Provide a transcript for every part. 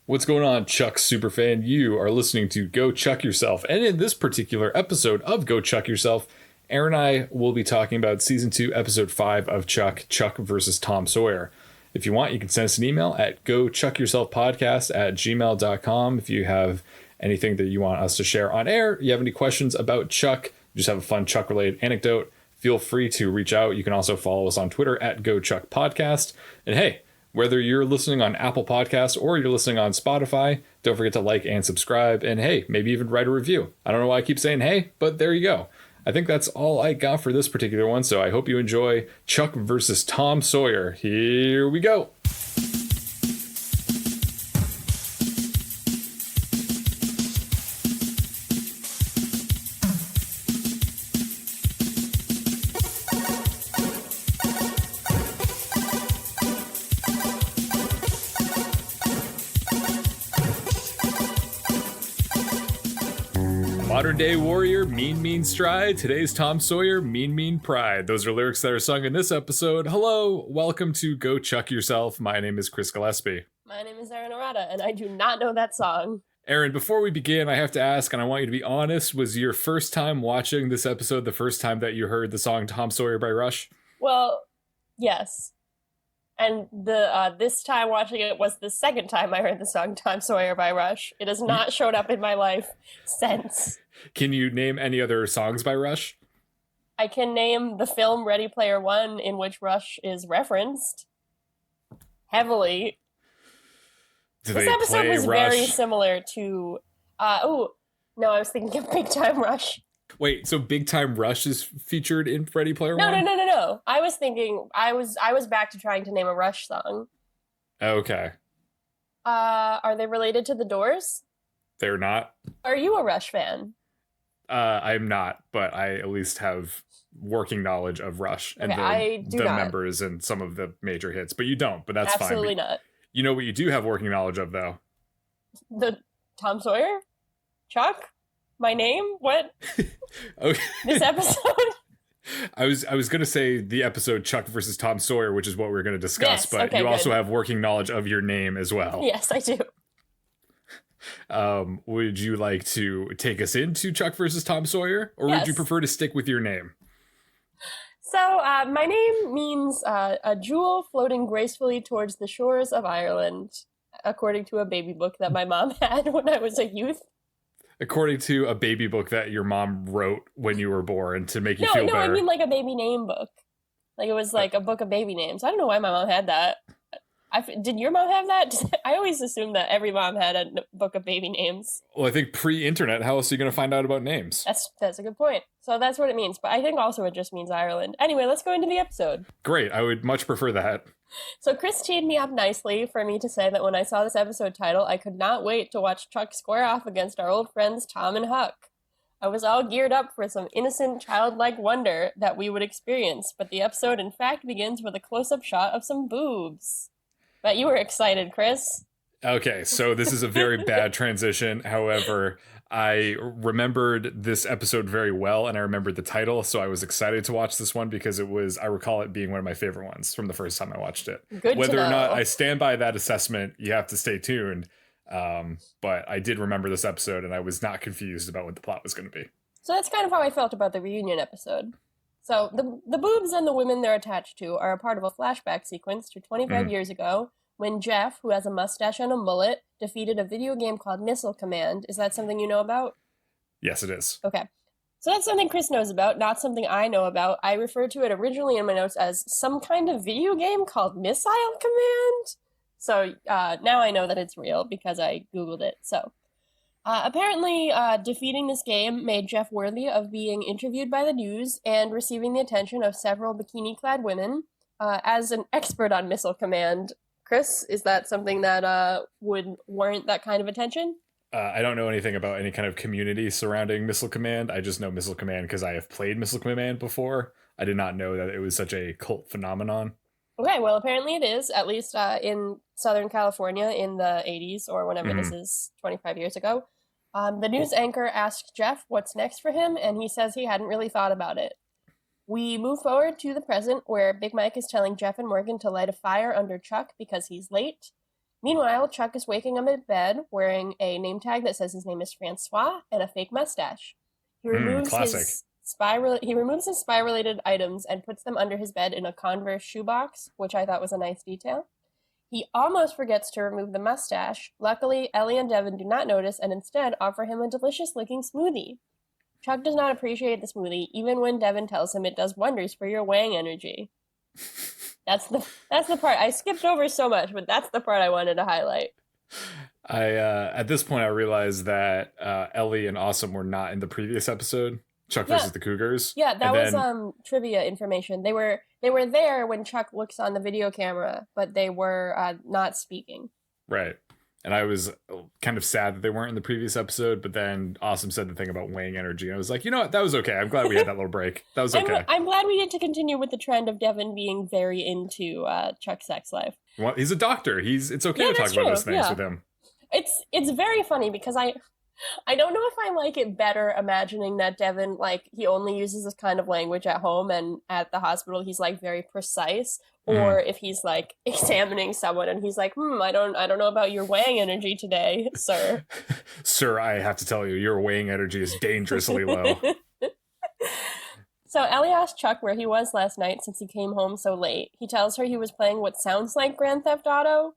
What's going on, Chuck Superfan? You are listening to Go Chuck Yourself. And in this particular episode of Go Chuck Yourself, Erin and I will be talking about Season 2, Episode 5 of Chuck Versus Tom Sawyer. If you want, you can send us an email at gochuckyourselfpodcast@gmail.com. If you have anything that you want us to share on air, you have any questions about Chuck, you just have a fun Chuck-related anecdote, feel free to reach out. You can also follow us on Twitter at GoChuckPodcast. And hey, whether you're listening on Apple Podcasts or you're listening on Spotify, don't forget to like and subscribe. And hey, maybe even write a review. I don't know why I keep saying hey, but there you go. I think that's all I got for this particular one. So I hope you enjoy Chuck versus Tom Sawyer. Here we go. Modern day warrior, mean stride. Today's Tom Sawyer, mean pride. Those are lyrics that are sung in this episode. Hello, welcome to Go Chuck Yourself. My name is Chris Gillespie. My name is Erin, and I do not know that song. Erin, before we begin, I have to ask, and I want you to be honest, was your first time watching this episode the first time that you heard the song Tom Sawyer by Rush? Well, yes. And this time watching it was the second time I heard the song Tom Sawyer by Rush. It has not showed up in my life since. Can you name any other songs by Rush? I can name the film Ready Player One, in which Rush is referenced heavily. This episode was very similar to... I was thinking of Big Time Rush. Wait, so Big Time Rush is featured in Ready Player One? No. I was thinking... I was back to trying to name a Rush song. Okay. Are they related to The Doors? They're not. Are you a Rush fan? I'm not, but I at least have working knowledge of Rush and the members and some of the major hits. But you don't, but that's fine. Absolutely not. You know what you do have working knowledge of, though? The Tom Sawyer? Chuck? My name? What? Okay. This episode? I was going to say the episode Chuck versus Tom Sawyer, which is what we're going to discuss, yes, but okay, you good. also have working knowledge of your name as well. Yes, I do. Would you like to take us into Chuck versus Tom Sawyer, or yes. would you prefer to stick with your name? So, my name means a jewel floating gracefully towards the shores of Ireland, according to a baby book that my mom had when I was a youth. According to a baby book that your mom wrote when you were born to make you feel better. No, I mean like a baby name book. Like it was like a book of baby names. I don't know why my mom had that. Did your mom have that? I always assumed that every mom had a book of baby names. Well, I think pre-internet, how else are you going to find out about names? That's a good point. So that's what it means. But I think also it just means Ireland. Anyway, let's go into the episode. Great. I would much prefer that. So Chris teed me up nicely for me to say that when I saw this episode title, I could not wait to watch Chuck square off against our old friends Tom and Huck. I was all geared up for some innocent, childlike wonder that we would experience, but the episode in fact begins with a close-up shot of some boobs. Bet you were excited, Chris. Okay, so this is a very bad transition. However, I remembered this episode very well, and I remembered the title, so I was excited to watch this one because I recall it being one of my favorite ones from the first time I watched it. Good Whether to know. or not I stand by that assessment, you have to stay tuned. But I did remember this episode, and I was not confused about what the plot was going to be. So that's kind of how I felt about the reunion episode. So the boobs and the women they're attached to are a part of a flashback sequence to 25 years ago when Jeff, who has a mustache and a mullet, defeated a video game called Missile Command. Is that something you know about? Yes, it is. Okay. So that's something Chris knows about, not something I know about. I referred to it originally in my notes as some kind of video game called Missile Command. So now I know that it's real because I Googled it. So apparently defeating this game made Jeff worthy of being interviewed by the news and receiving the attention of several bikini-clad women. As an expert on Missile Command, Chris, is that something that would warrant that kind of attention? I don't know anything about any kind of community surrounding Missile Command. I just know Missile Command because I have played Missile Command before. I did not know that it was such a cult phenomenon. Okay, well, apparently it is, at least in Southern California in the 80s or whenever this is 25 years ago. The news anchor asked Jeff what's next for him, and he says he hadn't really thought about it. We move forward to the present, where Big Mike is telling Jeff and Morgan to light a fire under Chuck because he's late. Meanwhile, Chuck is waking up in bed wearing a name tag that says his name is Francois and a fake mustache. He removes Classic. he removes his spy-related items and puts them under his bed in a Converse shoebox, which I thought was a nice detail. He almost forgets to remove the mustache. Luckily, Ellie and Devin do not notice and instead offer him a delicious-looking smoothie. Chuck does not appreciate the smoothie, even when Devin tells him it does wonders for your Wang energy. That's the part. I skipped over so much, but that's the part I wanted to highlight. At this point I realized that Ellie and Awesome were not in the previous episode, Chuck versus the Cougars. Yeah, that was trivia information. They were there when Chuck looks on the video camera, but they were not speaking. Right. And I was kind of sad that they weren't in the previous episode, but then Awesome said the thing about Wang energy. And I was like, you know what? That was okay. I'm glad we had that little break. That was okay. I'm glad we get to continue with the trend of Devin being very into Chuck's sex life. Well, he's a doctor. It's okay to talk about those things with him. It's very funny because I don't know if I like it better imagining that Devin, like, he only uses this kind of language at home and at the hospital he's, like, very precise, or if he's, like, examining someone and he's like, I don't know about your Wang energy today, sir. Sir, I have to tell you, your Wang energy is dangerously low. So Ellie asked Chuck where he was last night since he came home so late. He tells her he was playing what sounds like Grand Theft Auto.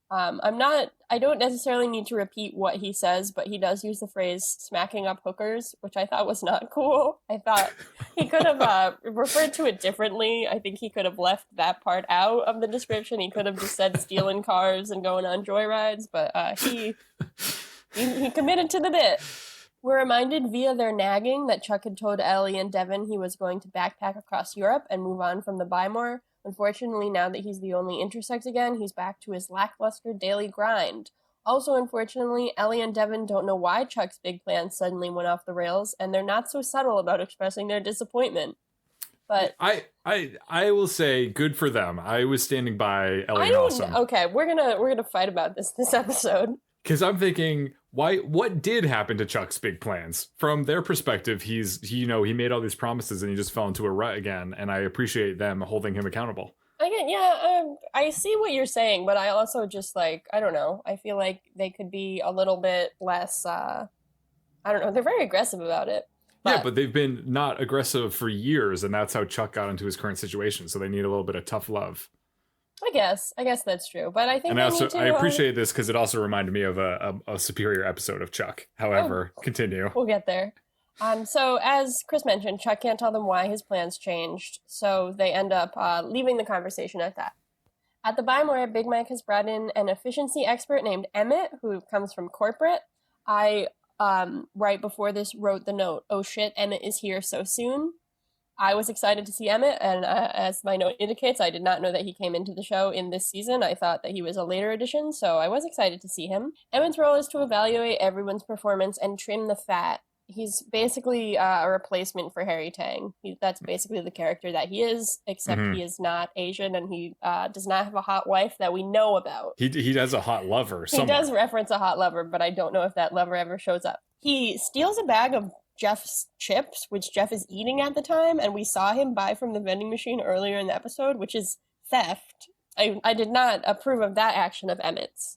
I don't necessarily need to repeat what he says, but he does use the phrase smacking up hookers, which I thought was not cool. I thought he could have referred to it differently. I think he could have left that part out of the description. He could have just said stealing cars and going on joyrides, but he committed to the bit. We're reminded via their nagging that Chuck had told Ellie and Devin he was going to backpack across Europe and move on from the Bymore. Unfortunately, now that he's the only intersex again, he's back to his lackluster daily grind. Also, unfortunately, Ellie and Devin don't know why Chuck's big plans suddenly went off the rails, and they're not so subtle about expressing their disappointment. But I will say, good for them. I was standing by Ellie and Awesome. Okay, we're gonna fight about this episode. Because I'm thinking, what did happen to Chuck's big plans? From their perspective, he made all these promises and he just fell into a rut again. And I appreciate them holding him accountable. I see what you're saying, but I also just I don't know. I feel like they could be a little bit less, I don't know. They're very aggressive about it. But they've been not aggressive for years. And that's how Chuck got into his current situation. So they need a little bit of tough love. I guess that's true, but I think. And I appreciate this because it also reminded me of a superior episode of Chuck. However, continue. We'll get there. So as Chris mentioned, Chuck can't tell them why his plans changed, so they end up leaving the conversation at that. At the Bymore, Big Mike has brought in an efficiency expert named Emmett, who comes from corporate. I right before this wrote the note, "Oh shit, Emmett is here so soon." I was excited to see Emmett, and as my note indicates, I did not know that he came into the show in this season. I thought that he was a later addition, so I was excited to see him. Emmett's role is to evaluate everyone's performance and trim the fat. He's basically a replacement for Harry Tang. That's basically the character that he is, except he is not Asian, and he does not have a hot wife that we know about. He has a hot lover somewhere. He does reference a hot lover, but I don't know if that lover ever shows up. He steals a bag of Jeff's chips, which Jeff is eating at the time, and we saw him buy from the vending machine earlier in the episode, which is theft. I did not approve of that action of Emmett's.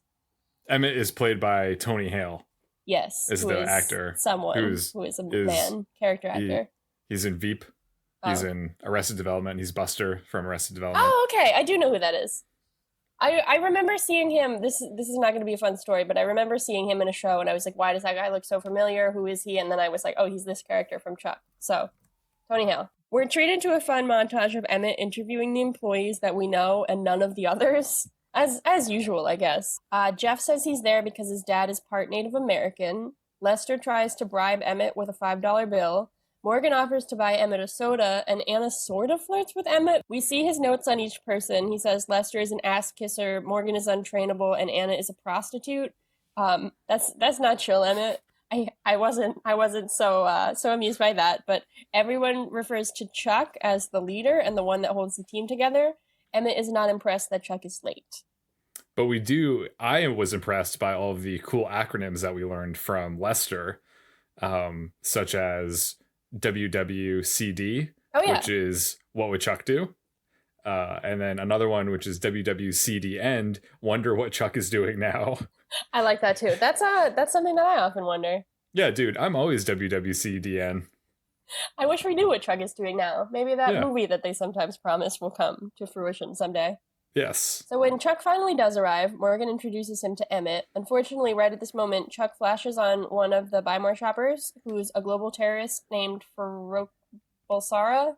Emmett is played by Tony Hale. Yes. Is the actor. Someone who is a character actor. He's in Veep. He's in Arrested Development. He's Buster from Arrested Development. Oh, okay. I do know who that is. I remember seeing him. This is not going to be a fun story, but I remember seeing him in a show, and I was like, why does that guy look so familiar? Who is he? And then I was like, oh, he's this character from Chuck. So, Tony Hale. We're treated to a fun montage of Emmett interviewing the employees that we know and none of the others. As usual, I guess. Jeff says he's there because his dad is part Native American. Lester tries to bribe Emmett with a $5 bill. Morgan offers to buy Emmett a soda, and Anna sort of flirts with Emmett. We see his notes on each person. He says Lester is an ass kisser, Morgan is untrainable, and Anna is a prostitute. That's not chill, Emmett. I wasn't so amused by that, but everyone refers to Chuck as the leader and the one that holds the team together. Emmett is not impressed that Chuck is late. But I was impressed by all of the cool acronyms that we learned from Lester, such as WWCD, which is what would Chuck do? And then another one, which is WWCD End. Wonder what Chuck is doing now. I like that too. That's something that I often wonder. Yeah, dude, I'm always WWCDN. I wish we knew what Chuck is doing now. Maybe that Yeah. movie that they sometimes promise will come to fruition someday. Yes. So when Chuck finally does arrive, Morgan introduces him to Emmett. Unfortunately, right at this moment, Chuck flashes on one of the Buy More shoppers, who's a global terrorist named Farouk Bulsara.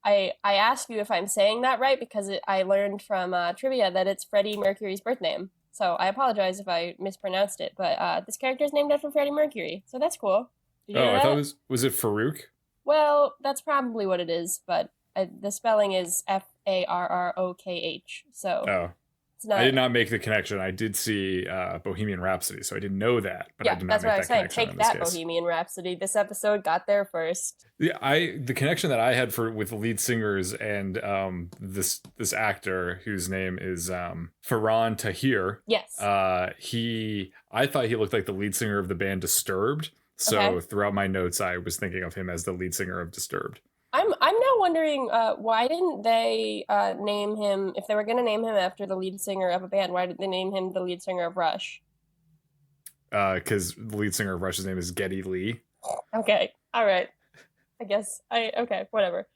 I ask you if I'm saying that right because I learned from trivia that it's Freddie Mercury's birth name. So I apologize if I mispronounced it, but this character is named after Freddie Mercury, so that's cool. Did you know I that? thought was it Farouk? Well, that's probably what it is, but the spelling is Farrokh. So Oh, it's not. I did not make the connection. I did see Bohemian Rhapsody, so I didn't know that, but I Yeah, did not that's make what I that was saying. connection Take in this that, case. Bohemian Rhapsody. This episode got there first. Yeah, the connection that I had with the lead singers and this actor whose name is Farhan Tahir. Yes. I thought he looked like the lead singer of the band Disturbed. So Okay. throughout my notes, I was thinking of him as the lead singer of Disturbed. I'm now wondering why didn't they name him, if they were going to name him after the lead singer of a band, why did they name him the lead singer of Rush? Because the lead singer of Rush's name is Geddy Lee. Okay, all right. I guess okay, whatever.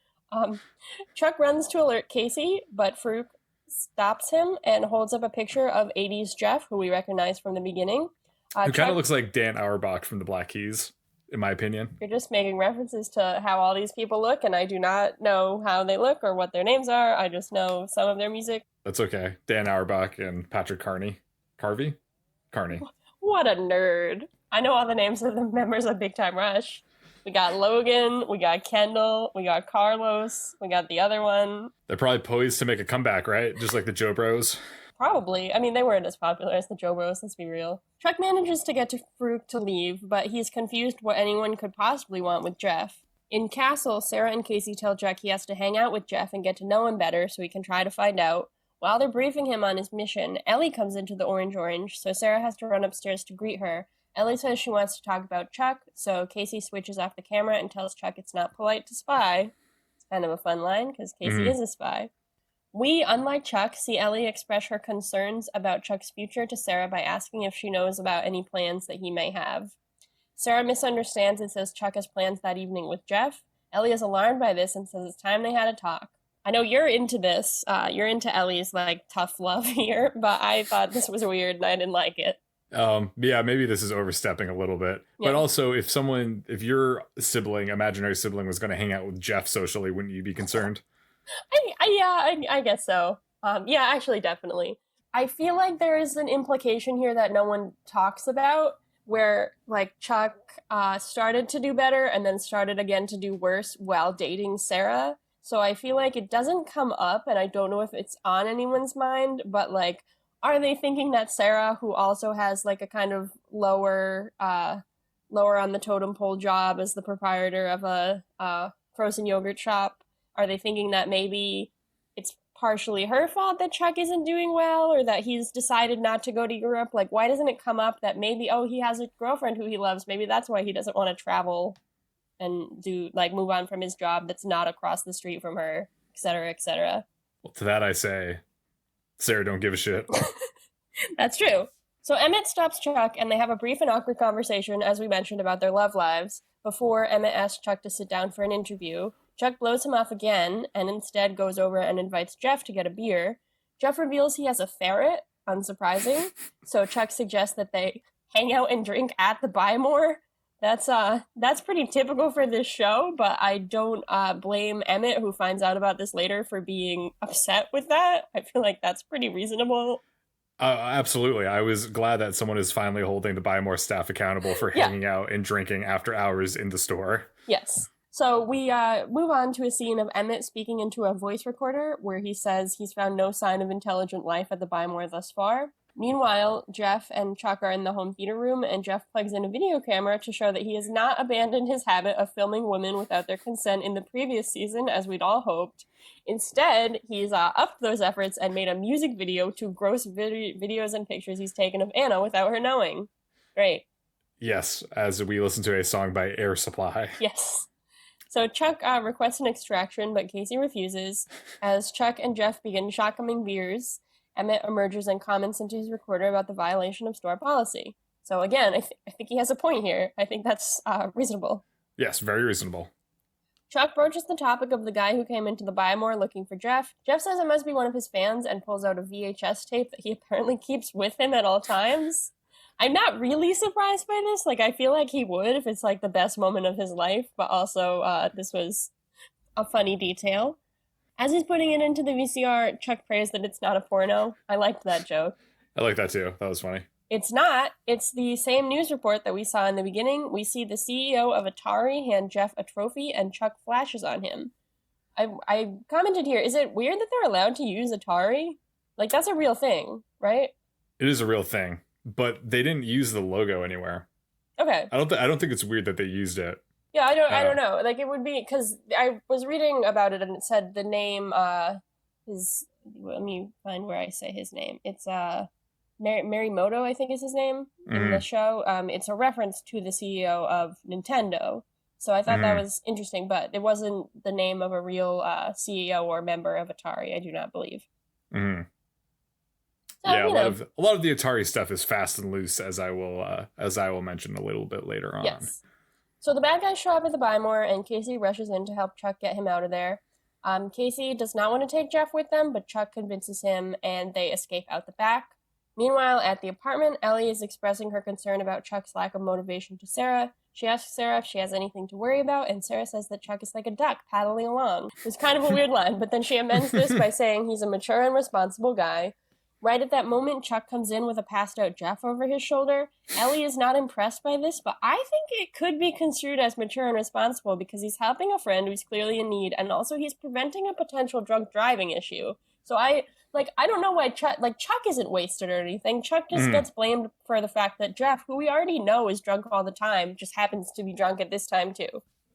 Chuck runs to alert Casey, but Farouk stops him and holds up a picture of 80s Jeff, who we recognize from the beginning. Who kind of looks like Dan Auerbach from the Black Keys, in my opinion. You're just making references to how all these people look, and I do not know how they look or what their names are. I just know some of their music. That's okay. Dan Auerbach and Patrick Carney. Carney. What a nerd. I know all the names of the members of Big Time Rush. We got Logan, we got Kendall, we got Carlos, we got the other one. They're probably poised to make a comeback, right? Just like the Joe Bros. Probably. I mean, they weren't as popular as the Joe Bros, let's be real. Chuck manages to get to Farouk to leave, but he's confused what anyone could possibly want with Jeff. In Castle, Sarah and Casey tell Chuck he has to hang out with Jeff and get to know him better so he can try to find out. While they're briefing him on his mission, Ellie comes into the Orange, so Sarah has to run upstairs to greet her. Ellie says she wants to talk about Chuck, so Casey switches off the camera and tells Chuck it's not polite to spy. It's kind of a fun line, because Casey is a spy. We, unlike Chuck, see Ellie express her concerns about Chuck's future to Sarah by asking if she knows about any plans that he may have. Sarah misunderstands and says Chuck has plans that evening with Jeff. Ellie is alarmed by this and says it's time they had a talk. I know you're into this. You're into Ellie's, tough love here, but I thought this was weird and I didn't like it. Yeah, maybe this is overstepping a little bit. Yeah. But also, if your imaginary sibling was going to hang out with Jeff socially, wouldn't you be concerned? I guess so. Yeah, actually, definitely. I feel like there is an implication here that no one talks about, where Chuck started to do better and then started again to do worse while dating Sarah. So I feel like it doesn't come up, and I don't know if it's on anyone's mind, but are they thinking that Sarah, who also has a kind of lower on the totem pole job as the proprietor of a frozen yogurt shop, are they thinking that maybe it's partially her fault that Chuck isn't doing well, or that he's decided not to go to Europe? Why doesn't it come up that maybe, he has a girlfriend who he loves, maybe that's why he doesn't want to travel and do move on from his job that's not across the street from her, etc., etc. Well, to that I say, Sarah don't give a shit. That's true. So Emmett stops Chuck, and they have a brief and awkward conversation, as we mentioned, about their love lives, before Emmett asks Chuck to sit down for an interview. Chuck blows him off again, and instead goes over and invites Jeff to get a beer. Jeff reveals he has a ferret, unsurprising, so Chuck suggests that they hang out and drink at the Buy More. That's pretty typical for this show, but I don't blame Emmett, who finds out about this later, for being upset with that. I feel like that's pretty reasonable. Absolutely. I was glad that someone is finally holding the Buy More staff accountable for hanging out and drinking after hours in the store. Yes. So we move on to a scene of Emmett speaking into a voice recorder where he says he's found no sign of intelligent life at the Buy More thus far. Meanwhile, Jeff and Chuck are in the home theater room, and Jeff plugs in a video camera to show that he has not abandoned his habit of filming women without their consent in the previous season, as we'd all hoped. Instead, he's upped those efforts and made a music video to gross videos and pictures he's taken of Anna without her knowing. Great. Yes, as we listen to a song by Air Supply. Yes. So Chuck requests an extraction, but Casey refuses. As Chuck and Jeff begin shotgunning beers, Emmett emerges and comments into his recorder about the violation of store policy. So again, I think he has a point here. I think that's reasonable. Yes, very reasonable. Chuck broaches the topic of the guy who came into the Buy-More looking for Jeff. Jeff says it must be one of his fans and pulls out a VHS tape that he apparently keeps with him at all times. I'm not really surprised by this. Like, I feel like he would if it's, like, the best moment of his life, but also this was a funny detail. As he's putting it into the VCR, Chuck prays that it's not a porno. I liked that joke. I like that, too. That was funny. It's not. It's the same news report that we saw in the beginning. We see the CEO of Atari hand Jeff a trophy, and Chuck flashes on him. I commented here, is it weird that they're allowed to use Atari? Like, that's a real thing, right? It is a real thing, but they didn't use the logo anywhere. Okay. I don't think it's weird that they used it. Yeah, I don't know. Like, it would be, because I was reading about it, and it said the name, let me find where I say his name. It's, Marimoto, I think is his name, in the show. It's a reference to the CEO of Nintendo. So I thought that was interesting, but it wasn't the name of a real CEO or member of Atari, I do not believe. Mm-hmm. So, yeah, a lot of the Atari stuff is fast and loose, as I will mention a little bit later on. Yes. So the bad guys show up at the Buy-More, and Casey rushes in to help Chuck get him out of there. Casey does not want to take Jeff with them, but Chuck convinces him, and they escape out the back. Meanwhile, at the apartment, Ellie is expressing her concern about Chuck's lack of motivation to Sarah. She asks Sarah if she has anything to worry about, and Sarah says that Chuck is like a duck paddling along. It's kind of a weird line, but then she amends this by saying he's a mature and responsible guy. Right at that moment, Chuck comes in with a passed-out Jeff over his shoulder. Ellie is not impressed by this, but I think it could be construed as mature and responsible because he's helping a friend who's clearly in need, and also he's preventing a potential drunk driving issue. So I don't know why Chuck isn't wasted or anything. Chuck just gets blamed for the fact that Jeff, who we already know is drunk all the time, just happens to be drunk at this time too.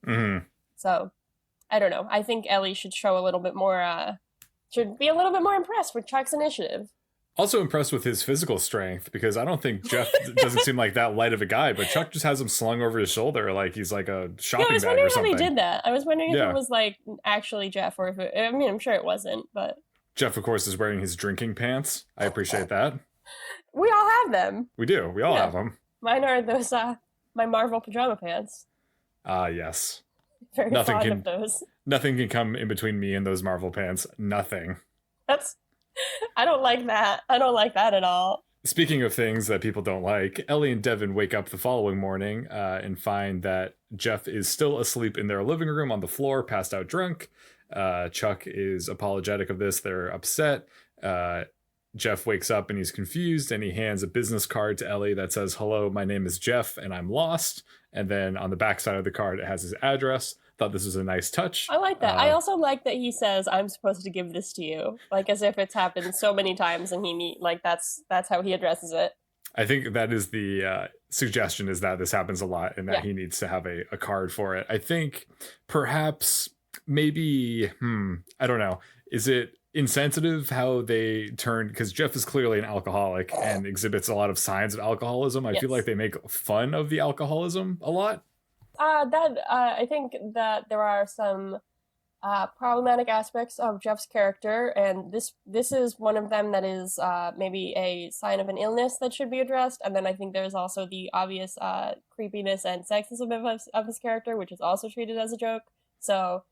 Mm-hmm. So, I don't know. I think Ellie should show a little bit more, should be a little bit more impressed with Chuck's initiative. Also impressed with his physical strength, because I don't think Jeff doesn't seem like that light of a guy, but Chuck just has him slung over his shoulder like he's like a shopping bag or something. I was wondering how they did that. I was wondering if it was like actually Jeff or if it, I mean, I'm sure it wasn't, but... Jeff, of course, is wearing his drinking pants. I appreciate that. We all have them. We do. We all have them. Mine are those, my Marvel pajama pants. Ah, yes. Very fond of those. Nothing can come in between me and those Marvel pants. Nothing. I don't like that. I don't like that at all. Speaking of things that people don't like, Ellie and Devin wake up the following morning and find that Jeff is still asleep in their living room on the floor, passed out drunk. Chuck is apologetic of this. They're upset. Jeff wakes up and he's confused, and he hands a business card to Ellie that says, "Hello, my name is Jeff and I'm lost." And then on the back side of the card, it has his address. Thought this was a nice touch. I like that. I also like that he says, "I'm supposed to give this to you," like as if it's happened so many times and that's how he addresses it. I think that is the suggestion, is that this happens a lot and that he needs to have a card for it. I think perhaps maybe, I don't know. Is it insensitive how they turned, because Jeff is clearly an alcoholic and exhibits a lot of signs of alcoholism. I feel like they make fun of the alcoholism a lot. I think that there are some problematic aspects of Jeff's character, and this is one of them that is maybe a sign of an illness that should be addressed. And then I think there's also the obvious creepiness and sexism of his character, which is also treated as a joke. So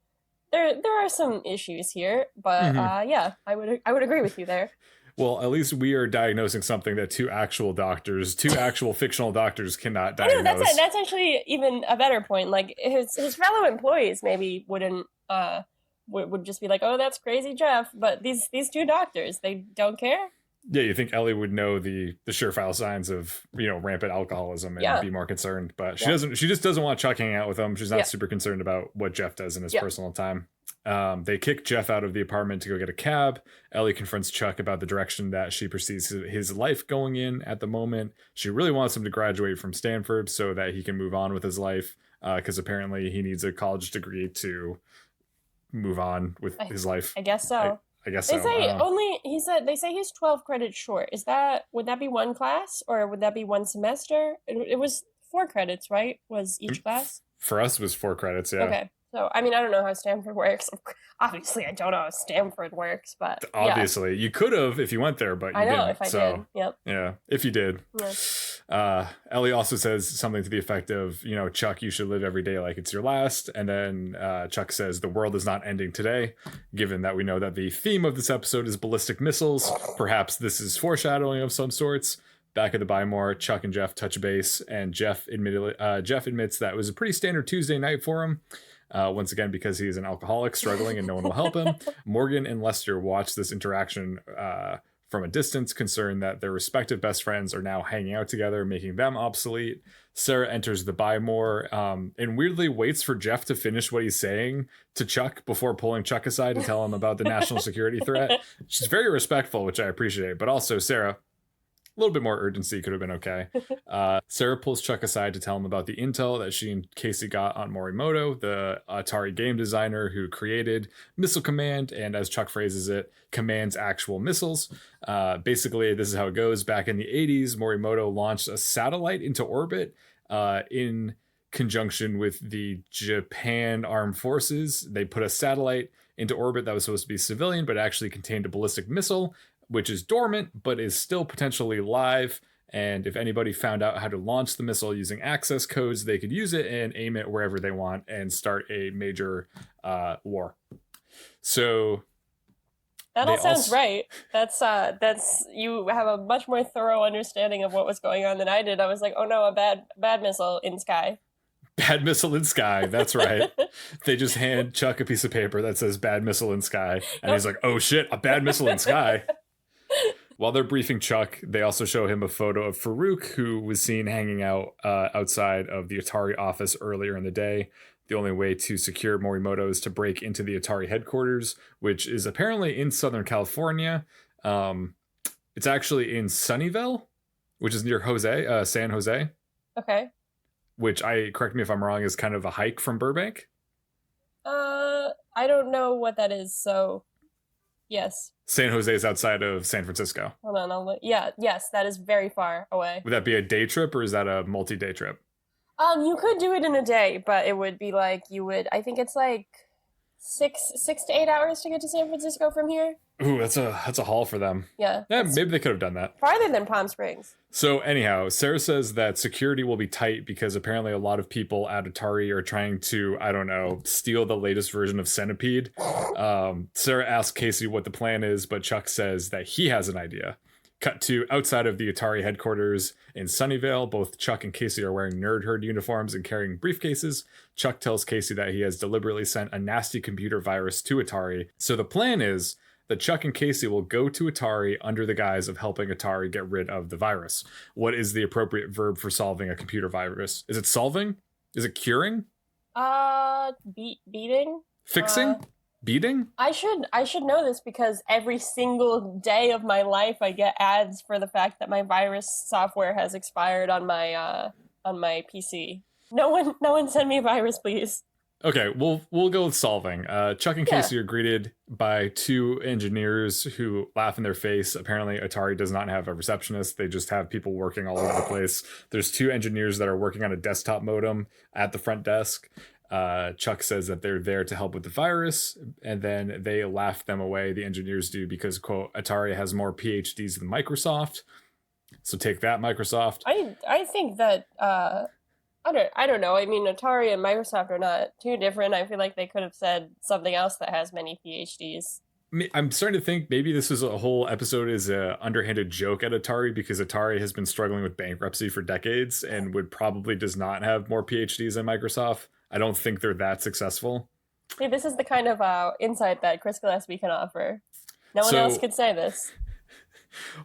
there are some issues here, but I would agree with you there. Well, at least we are diagnosing something that two actual fictional doctors cannot diagnose. I know, that's actually even a better point. Like his fellow employees maybe wouldn't would just be like, "Oh, that's crazy, Jeff." But these two doctors, they don't care. Yeah, you think Ellie would know the surefire signs of rampant alcoholism and be more concerned, but she doesn't. She just doesn't want Chuck hanging out with him. She's not super concerned about what Jeff does in his personal time. They kick Jeff out of the apartment to go get a cab. Ellie confronts Chuck about the direction that she perceives his life going in at the moment. She really wants him to graduate from Stanford so that he can move on with his life, because apparently he needs a college degree to move on with his life. I guess so. I guess so. They say he's 12 credits short. Would that be one class or would that be one semester? It was 4 credits, right? Was each class? For us, it was 4 credits, yeah. Okay. So, I mean, I don't know how Stanford works. Obviously, I don't know how Stanford works, but obviously you could have if you went there, but you didn't. If I did. Yep. Yeah, if you did. Yeah. Ellie also says something to the effect of, Chuck, you should live every day like it's your last. And then Chuck says the world is not ending today. Given that we know that the theme of this episode is ballistic missiles, perhaps this is foreshadowing of some sorts. Back at the Buy More, Chuck and Jeff touch base, and Jeff admits that it was a pretty standard Tuesday night for him. Once again, because he's an alcoholic struggling and no one will help him. Morgan and Lester watch this interaction from a distance, concerned that their respective best friends are now hanging out together, making them obsolete. Sarah enters the Buy More and weirdly waits for Jeff to finish what he's saying to Chuck before pulling Chuck aside to tell him about the national security threat. She's very respectful, which I appreciate. But also, Sarah, a little bit more urgency could have been okay. Sarah pulls Chuck aside to tell him about the intel that she and Casey got on Morimoto, the Atari game designer who created Missile Command, and as Chuck phrases it, commands actual missiles. Basically, this is how it goes. Back in the 80s, Morimoto launched a satellite into orbit in conjunction with the Japan Armed Forces. They put a satellite into orbit that was supposed to be civilian, but actually contained a ballistic missile, which is dormant, but is still potentially live. And if anybody found out how to launch the missile using access codes, they could use it and aim it wherever they want and start a major war. So that all sounds right. That's you have a much more thorough understanding of what was going on than I did. I was like, oh no, a bad missile in sky. Bad missile in sky. That's right. They just hand Chuck a piece of paper that says bad missile in sky. And he's like, oh shit, a bad missile in sky. While they're briefing Chuck, they also show him a photo of Farouk, who was seen hanging out outside of the Atari office earlier in the day. The only way to secure Morimoto is to break into the Atari headquarters, which is apparently in Southern California. It's actually in Sunnyvale, which is near San Jose. Okay. Which, correct me if I'm wrong, is kind of a hike from Burbank. I don't know what that is, so yes. San Jose is outside of San Francisco. Hold on, yes, that is very far away. Would that be a day trip or is that a multi-day trip? You could do it in a day, but it would be like I think it's like 6 to 8 hours to get to San Francisco from here. Ooh, that's a haul for them. Yeah. Maybe they could have done that. Farther than Palm Springs. So anyhow, Sarah says that security will be tight because apparently a lot of people at Atari are trying to, I don't know, steal the latest version of Centipede. Sarah asks Casey what the plan is, but Chuck says that he has an idea. Cut to outside of the Atari headquarters in Sunnyvale. Both Chuck and Casey are wearing Nerd Herd uniforms and carrying briefcases. Chuck tells Casey that he has deliberately sent a nasty computer virus to Atari. So the plan is that Chuck and Casey will go to Atari under the guise of helping Atari get rid of the virus. What is the appropriate verb for solving a computer virus? Is it solving? Is it curing? Beating? Fixing? Beating? I should know this because every single day of my life I get ads for the fact that my virus software has expired on my PC. No one send me a virus, please. Okay, we'll go with solving. Chuck and Casey are greeted by two engineers who laugh in their face. Apparently, Atari does not have a receptionist. They just have people working all over the place. There's two engineers that are working on a desktop modem at the front desk. Chuck says that they're there to help with the virus, and then they laugh them away. The engineers do because, quote, Atari has more PhDs than Microsoft. So take that, Microsoft. I think that I don't know. I mean, Atari and Microsoft are not too different. I feel like they could have said something else that has many PhDs. I'm starting to think maybe this is a whole episode is a underhanded joke at Atari because Atari has been struggling with bankruptcy for decades and would probably does not have more PhDs than Microsoft. I don't think they're that successful. Hey, this is the kind of insight that Chris Gillespie can offer. No one else could say this.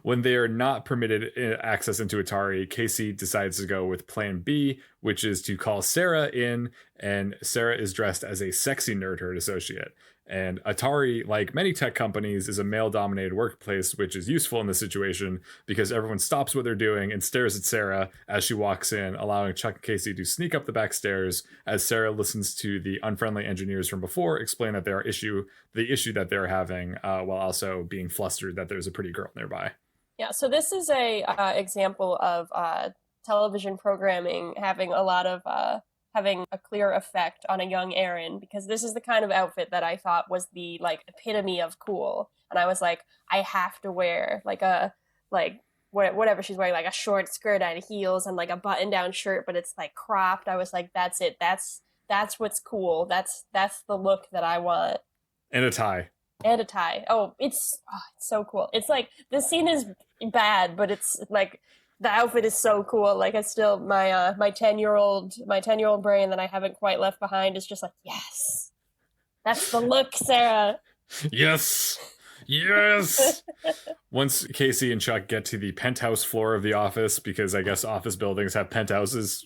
When they are not permitted access into Atari, Casey decides to go with plan B, which is to call Sarah in, and Sarah is dressed as a sexy Nerd Herd associate. And Atari, like many tech companies, is a male-dominated workplace, which is useful in this situation because everyone stops what they're doing and stares at Sarah as she walks in, allowing Chuck and Casey to sneak up the back stairs as Sarah listens to the unfriendly engineers from before explain that the issue that they're having, while also being flustered that there's a pretty girl nearby. Yeah, so this is a example of television programming having a lot of having a clear effect on a young Erin, because this is the kind of outfit that I thought was the like epitome of cool. And I was like, I have to wear like a like whatever she's wearing, like a short skirt and heels and like a button down shirt, but it's like cropped. I was like, that's it. That's what's cool. That's the look that I want. And a tie. And a tie. Oh, it's so cool. It's like the scene is bad, but it's like the outfit is so cool. Like it's still my 10-year-old brain that I haven't quite left behind is just like, yes, that's the look, Sarah. Yes. Yes. Once Casey and Chuck get to the penthouse floor of the office, because I guess office buildings have penthouses,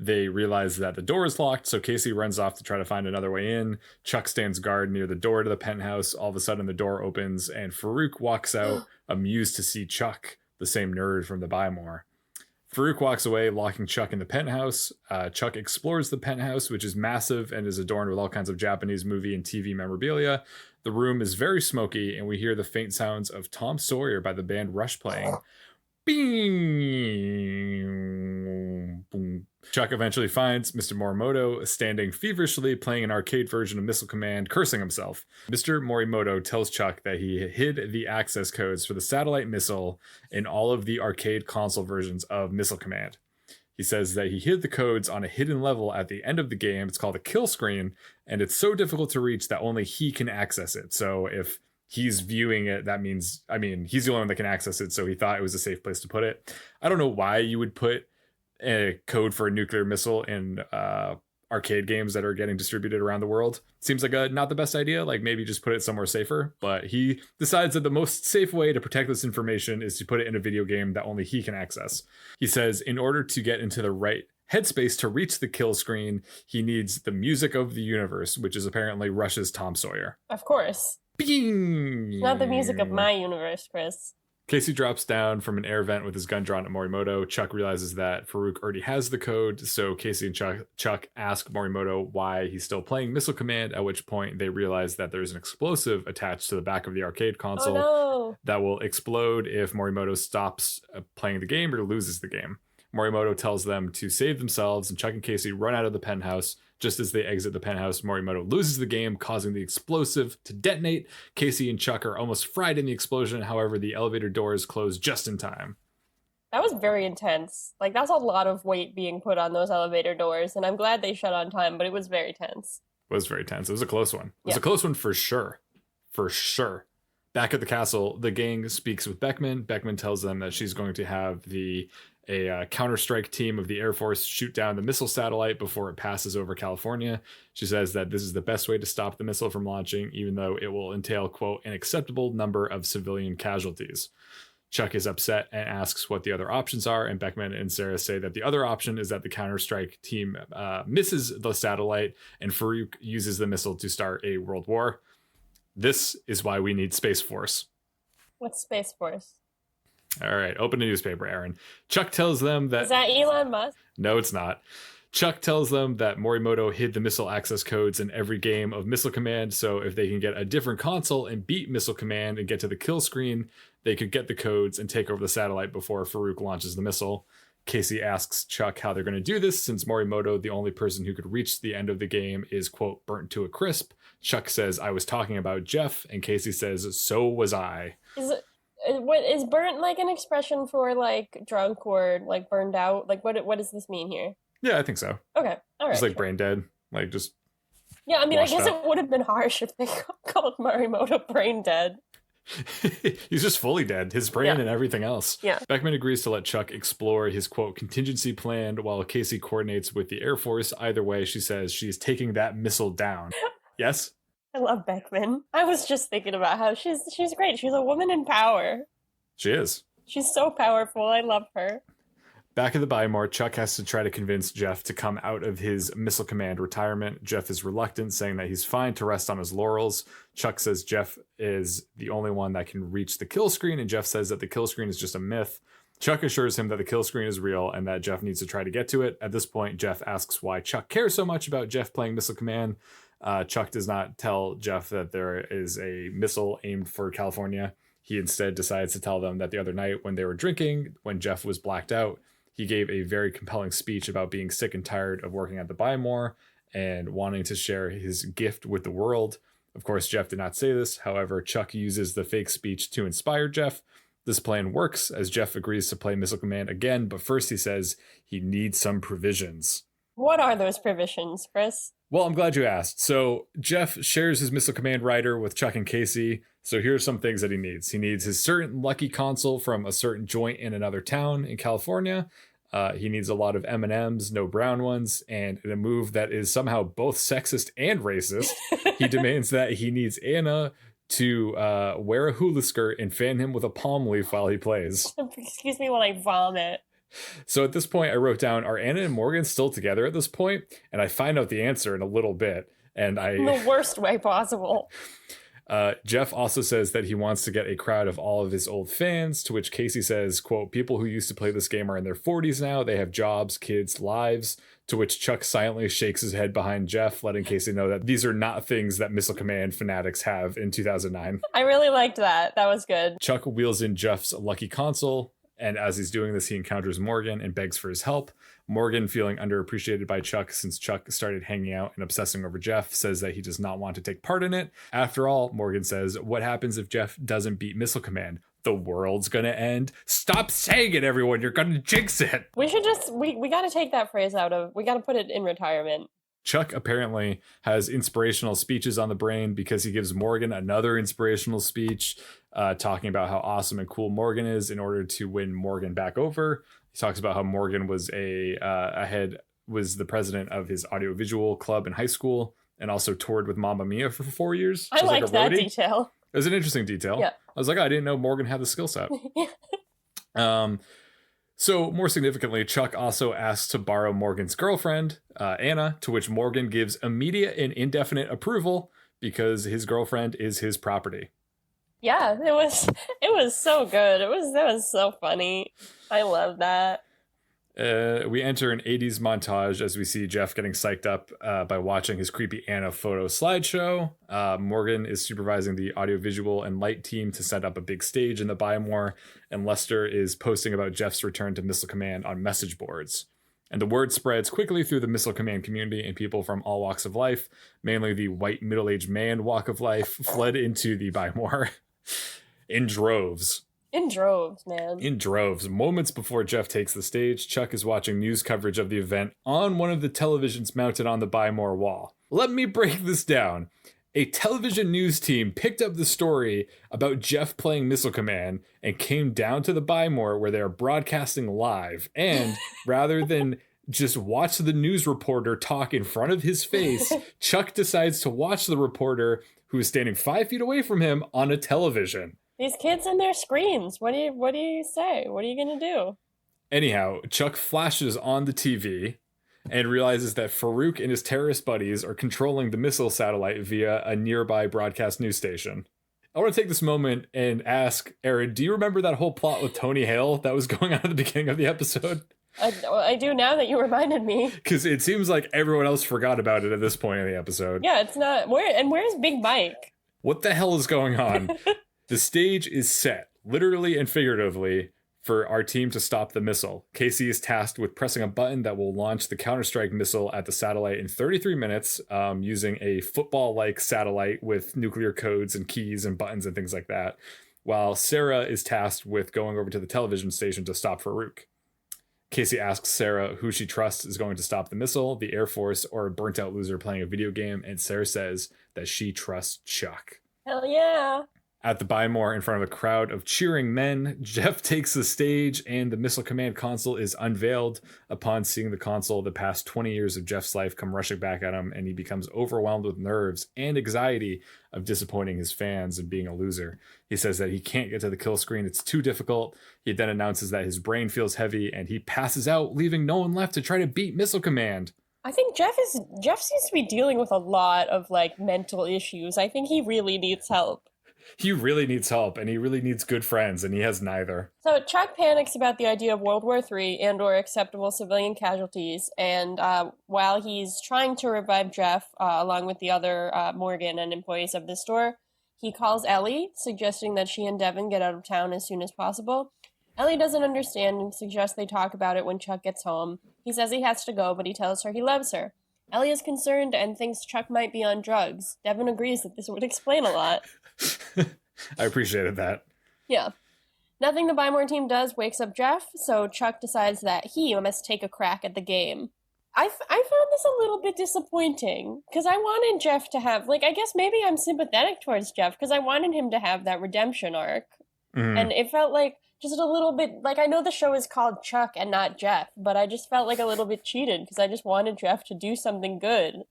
they realize that the door is locked. So Casey runs off to try to find another way in. Chuck stands guard near the door to the penthouse. All of a sudden, the door opens and Farouk walks out, amused to see Chuck, the same nerd from the Buy More. Farouk walks away, locking Chuck in the penthouse. Chuck explores the penthouse, which is massive and is adorned with all kinds of Japanese movie and TV memorabilia. The room is very smoky, and we hear the faint sounds of Tom Sawyer by the band Rush playing. Bing! Boom. Chuck eventually finds Mr. Morimoto standing feverishly playing an arcade version of Missile Command, cursing himself. Mr. Morimoto tells Chuck that he hid the access codes for the satellite missile in all of the arcade console versions of Missile Command. He says that he hid the codes on a hidden level at the end of the game. It's called a kill screen, and it's so difficult to reach that only he can access it. So if he's viewing it, that means, he's the only one that can access it, so he thought it was a safe place to put it. I don't know why you would put a code for a nuclear missile in arcade games that are getting distributed around the world. Seems like not the best idea. Like maybe just put it somewhere safer. But he decides that the most safe way to protect this information is to put it in a video game that only he can access. He says in order to get into the right headspace to reach the kill screen, he needs the music of the universe, which is apparently Rush's Tom Sawyer. Of course. Bing! Not the music of my universe, Chris. Casey drops down from an air vent with his gun drawn at Morimoto. Chuck realizes that Farouk already has the code, so Casey and Chuck ask Morimoto why he's still playing Missile Command, at which point they realize that there's an explosive attached to the back of the arcade console that will explode if Morimoto stops playing the game or loses the game. Morimoto tells them to save themselves, and Chuck and Casey run out of the penthouse. Just as they exit the penthouse, Morimoto loses the game, causing the explosive to detonate. Casey and Chuck are almost fried in the explosion. However, the elevator doors close just in time. That was very intense. Like, that's a lot of weight being put on those elevator doors, and I'm glad they shut on time, but it was very tense. It was very tense. It was a close one. It was a close one for sure. For sure. Back at the castle, the gang speaks with Beckman. Beckman tells them that she's going to have a counter-strike team of the Air Force shoot down the missile satellite before it passes over California. She says that this is the best way to stop the missile from launching, even though it will entail, quote, an acceptable number of civilian casualties. Chuck is upset and asks what the other options are, and Beckman and Sarah say that the other option is that the counter-strike team misses the satellite, and Farouk uses the missile to start a world war. This is why we need Space Force. What's Space Force? All right, open a newspaper, Erin. Chuck tells them that... Is that Elon Musk? No, it's not. Chuck tells them that Morimoto hid the missile access codes in every game of Missile Command, so if they can get a different console and beat Missile Command and get to the kill screen, they could get the codes and take over the satellite before Farouk launches the missile. Casey asks Chuck how they're going to do this, since Morimoto, the only person who could reach the end of the game, is, quote, burnt to a crisp. Chuck says, I was talking about Jeff, and Casey says, so was I. Is burnt like an expression for like drunk or like burned out? Like what does this mean here? Yeah, I think so. Okay, all right. Just like brain dead, like just. Yeah, I mean, I guess it would have been harsh if they called Morimoto brain dead. He's just fully dead, his brain and everything else. Yeah. Beckman agrees to let Chuck explore his, quote, contingency plan while Casey coordinates with the Air Force. Either way, she says she's taking that missile down. Yes? I love Beckman. I was just thinking about how she's great. She's a woman in power. She is. She's so powerful. I love her. Back at the Buy More, Chuck has to try to convince Jeff to come out of his Missile Command retirement. Jeff is reluctant, saying that he's fine to rest on his laurels. Chuck says Jeff is the only one that can reach the kill screen, and Jeff says that the kill screen is just a myth. Chuck assures him that the kill screen is real and that Jeff needs to try to get to it. At this point, Jeff asks why Chuck cares so much about Jeff playing Missile Command. Chuck does not tell Jeff that there is a missile aimed for California. He instead decides to tell them that the other night when they were drinking, when Jeff was blacked out, he gave a very compelling speech about being sick and tired of working at the Buy More and wanting to share his gift with the world. Of course, Jeff did not say this. However, Chuck uses the fake speech to inspire Jeff. This plan works as Jeff agrees to play Missile Command again, but first he says he needs some provisions. What are those provisions, Chris? Well, I'm glad you asked. So Jeff shares his Missile Command rider with Chuck and Casey. So here's some things that he needs. He needs his certain lucky console from a certain joint in another town in California. He needs a lot of M&Ms, no brown ones, and in a move that is somehow both sexist and racist, he demands that he needs Anna to wear a hula skirt and fan him with a palm leaf while he plays. Excuse me while I vomit. So at this point, I wrote down, are Anna and Morgan still together at this point? And I find out the answer in a little bit. And in the worst way possible. Jeff also says that he wants to get a crowd of all of his old fans, to which Casey says, quote, people who used to play this game are in their 40s now. They have jobs, kids, lives. To which Chuck silently shakes his head behind Jeff, letting Casey know that these are not things that Missile Command fanatics have in 2009. I really liked that. That was good. Chuck wheels in Jeff's lucky console. And as he's doing this, he encounters Morgan and begs for his help. Morgan, feeling underappreciated by Chuck since Chuck started hanging out and obsessing over Jeff, says that he does not want to take part in it. After all, Morgan says, what happens if Jeff doesn't beat Missile Command? The world's gonna end. Stop saying it, everyone. You're gonna jinx it. We should just, we gotta take that phrase out of, we gotta put it in retirement. Chuck apparently has inspirational speeches on the brain because he gives Morgan another inspirational speech talking about how awesome and cool Morgan is in order to win Morgan back over. He talks about how Morgan was was the president of his audiovisual club in high school and also toured with Mamma Mia for 4 years. I liked that detail. It was an interesting detail. Yeah. I was like, I didn't know Morgan had the skill set. So, more significantly, Chuck also asks to borrow Morgan's girlfriend, Anna, to which Morgan gives immediate and indefinite approval because his girlfriend is his property. Yeah, it was so good. That was so funny. I love that. We enter an 80s montage as we see Jeff getting psyched up by watching his creepy Anna photo slideshow. Morgan is supervising the audiovisual and light team to set up a big stage in the Buy More, and Lester is posting about Jeff's return to Missile Command on message boards. And the word spreads quickly through the Missile Command community, and people from all walks of life, mainly the white middle-aged man walk of life, fled into the Buy More in droves. In droves, man. In droves. Moments before Jeff takes the stage, Chuck is watching news coverage of the event on one of the televisions mounted on the Buy More wall. Let me break this down. A television news team picked up the story about Jeff playing Missile Command and came down to the Buy More where they are broadcasting live. And rather than just watch the news reporter talk in front of his face, Chuck decides to watch the reporter who is standing 5 feet away from him on a television. These kids and their screens. What do you say? What are you gonna do? Anyhow, Chuck flashes on the TV and realizes that Farouk and his terrorist buddies are controlling the missile satellite via a nearby broadcast news station. I want to take this moment and ask, Erin, do you remember that whole plot with Tony Hale that was going on at the beginning of the episode? I do now that you reminded me. Because it seems like everyone else forgot about it at this point in the episode. Yeah, it's not. Where's Big Mike? What the hell is going on? The stage is set, literally and figuratively, for our team to stop the missile. Casey is tasked with pressing a button that will launch the Counter-Strike missile at the satellite in 33 minutes, using a football-like satellite with nuclear codes and keys and buttons and things like that, while Sarah is tasked with going over to the television station to stop Farouk. Casey asks Sarah who she trusts is going to stop the missile, the Air Force, or a burnt-out loser playing a video game, and Sarah says that she trusts Chuck. Hell yeah. At the Buy More, in front of a crowd of cheering men, Jeff takes the stage and the Missile Command console is unveiled. Upon seeing the console, the past 20 years of Jeff's life come rushing back at him, and he becomes overwhelmed with nerves and anxiety of disappointing his fans and being a loser. He says that he can't get to the kill screen, it's too difficult. He then announces that his brain feels heavy and he passes out, leaving no one left to try to beat Missile Command. I think Jeff seems to be dealing with a lot of mental issues. I think he really needs help. He really needs help, and he really needs good friends, and he has neither. So Chuck panics about the idea of World War III and/or acceptable civilian casualties, and while he's trying to revive Jeff, along with the other Morgan and employees of the store, he calls Ellie, suggesting that she and Devin get out of town as soon as possible. Ellie doesn't understand and suggests they talk about it when Chuck gets home. He says he has to go, but he tells her he loves her. Ellie is concerned and thinks Chuck might be on drugs. Devin agrees that this would explain a lot. I appreciated that. Yeah. Nothing the Buy More team does wakes up Jeff, so Chuck decides that he must take a crack at the game. I found this a little bit disappointing, because I wanted Jeff to have, I guess maybe I'm sympathetic towards Jeff, because I wanted him to have that redemption arc. Mm-hmm. And it felt like just a little bit, I know the show is called Chuck and not Jeff, but I just felt like a little bit cheated, because I just wanted Jeff to do something good.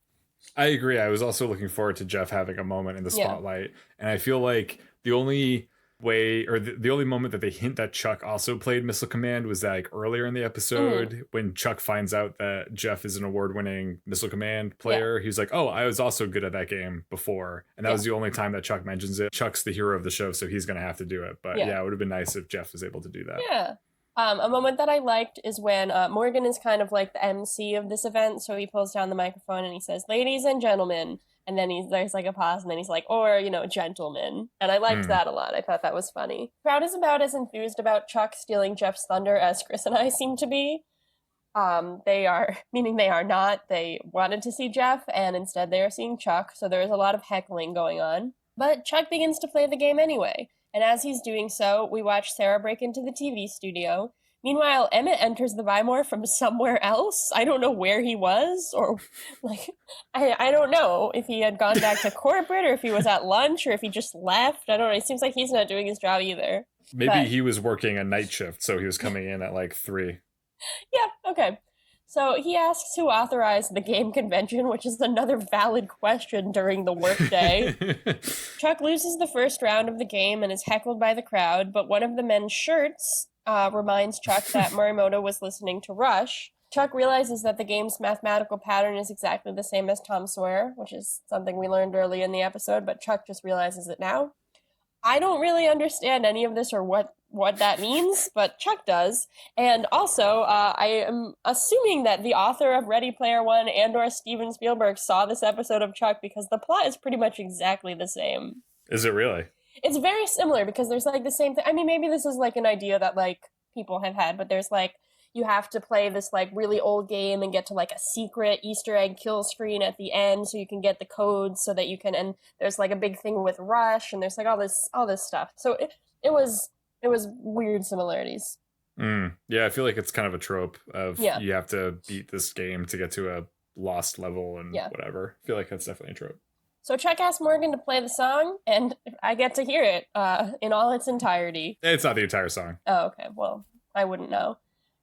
I agree. I was also looking forward to Jeff having a moment in the spotlight, and I feel like the only way, or the only moment that they hint that Chuck also played Missile Command was earlier in the episode when Chuck finds out that Jeff is an award-winning Missile Command player. He's like, oh, I was also good at that game before, and that was the only time that Chuck mentions it. Chuck's the hero of the show, so he's gonna have to do it. But it would have been nice if Jeff was able to do that. A moment that I liked is when Morgan is kind of like the MC of this event, so he pulls down the microphone and he says, ladies and gentlemen. And then there's a pause, and then he's like, or, gentlemen. And I liked that a lot. I thought that was funny. The crowd is about as enthused about Chuck stealing Jeff's thunder as Chris and I seem to be. They are not. They wanted to see Jeff, and instead they are seeing Chuck, so there is a lot of heckling going on. But Chuck begins to play the game anyway. And as he's doing so, we watch Sarah break into the TV studio. Meanwhile, Emmett enters the Buy More from somewhere else. I don't know where he was, or I don't know if he had gone back to corporate, or if he was at lunch, or if he just left. I don't know. It seems like he's not doing his job either. Maybe he was working a night shift, so he was coming in at 3. Yeah, okay. So he asks who authorized the game convention, which is another valid question during the workday. Chuck loses the first round of the game and is heckled by the crowd, but one of the men's shirts reminds Chuck that Morimoto was listening to Rush. Chuck realizes that the game's mathematical pattern is exactly the same as Tom Sawyer, which is something we learned early in the episode, but Chuck just realizes it now. I don't really understand any of this or what that means, but Chuck does. And also, I am assuming that the author of Ready Player One and or Steven Spielberg saw this episode of Chuck, because the plot is pretty much exactly the same. Is it really? It's very similar, because there's the same thing. I mean, maybe this is an idea that people have had, but there's you have to play this really old game and get to a secret Easter egg kill screen at the end so you can get the codes so that you can, and there's a big thing with Rush, and there's all this stuff. So it was weird similarities. Yeah, I feel like it's kind of a trope of you have to beat this game to get to a lost level and whatever. I feel like that's definitely a trope. So Chuck asked Morgan to play the song, and I get to hear it in all its entirety. It's not the entire song. Oh, okay. Well, I wouldn't know.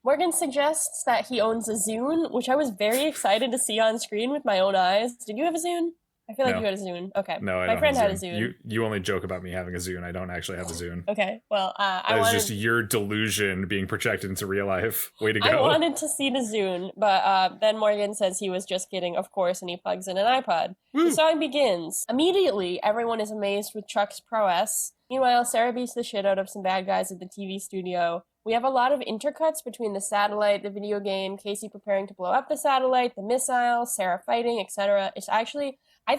Morgan suggests that he owns a Zune, which I was very excited to see on screen with my own eyes. Did you have a Zune? I feel like you had a Zune. Okay. No, I don't. My friend had a Zune. You only joke about me having a Zune. I don't actually have a Zune. Okay. Well, that was just your delusion being projected into real life. Way to go. I wanted to see the Zune, but then Morgan says he was just kidding, of course, and he plugs in an iPod. Woo. The song begins. Immediately, everyone is amazed with Chuck's prowess. Meanwhile, Sarah beats the shit out of some bad guys at the TV studio. We have a lot of intercuts between the satellite, the video game, Casey preparing to blow up the satellite, the missile, Sarah fighting, etc. It's actually... I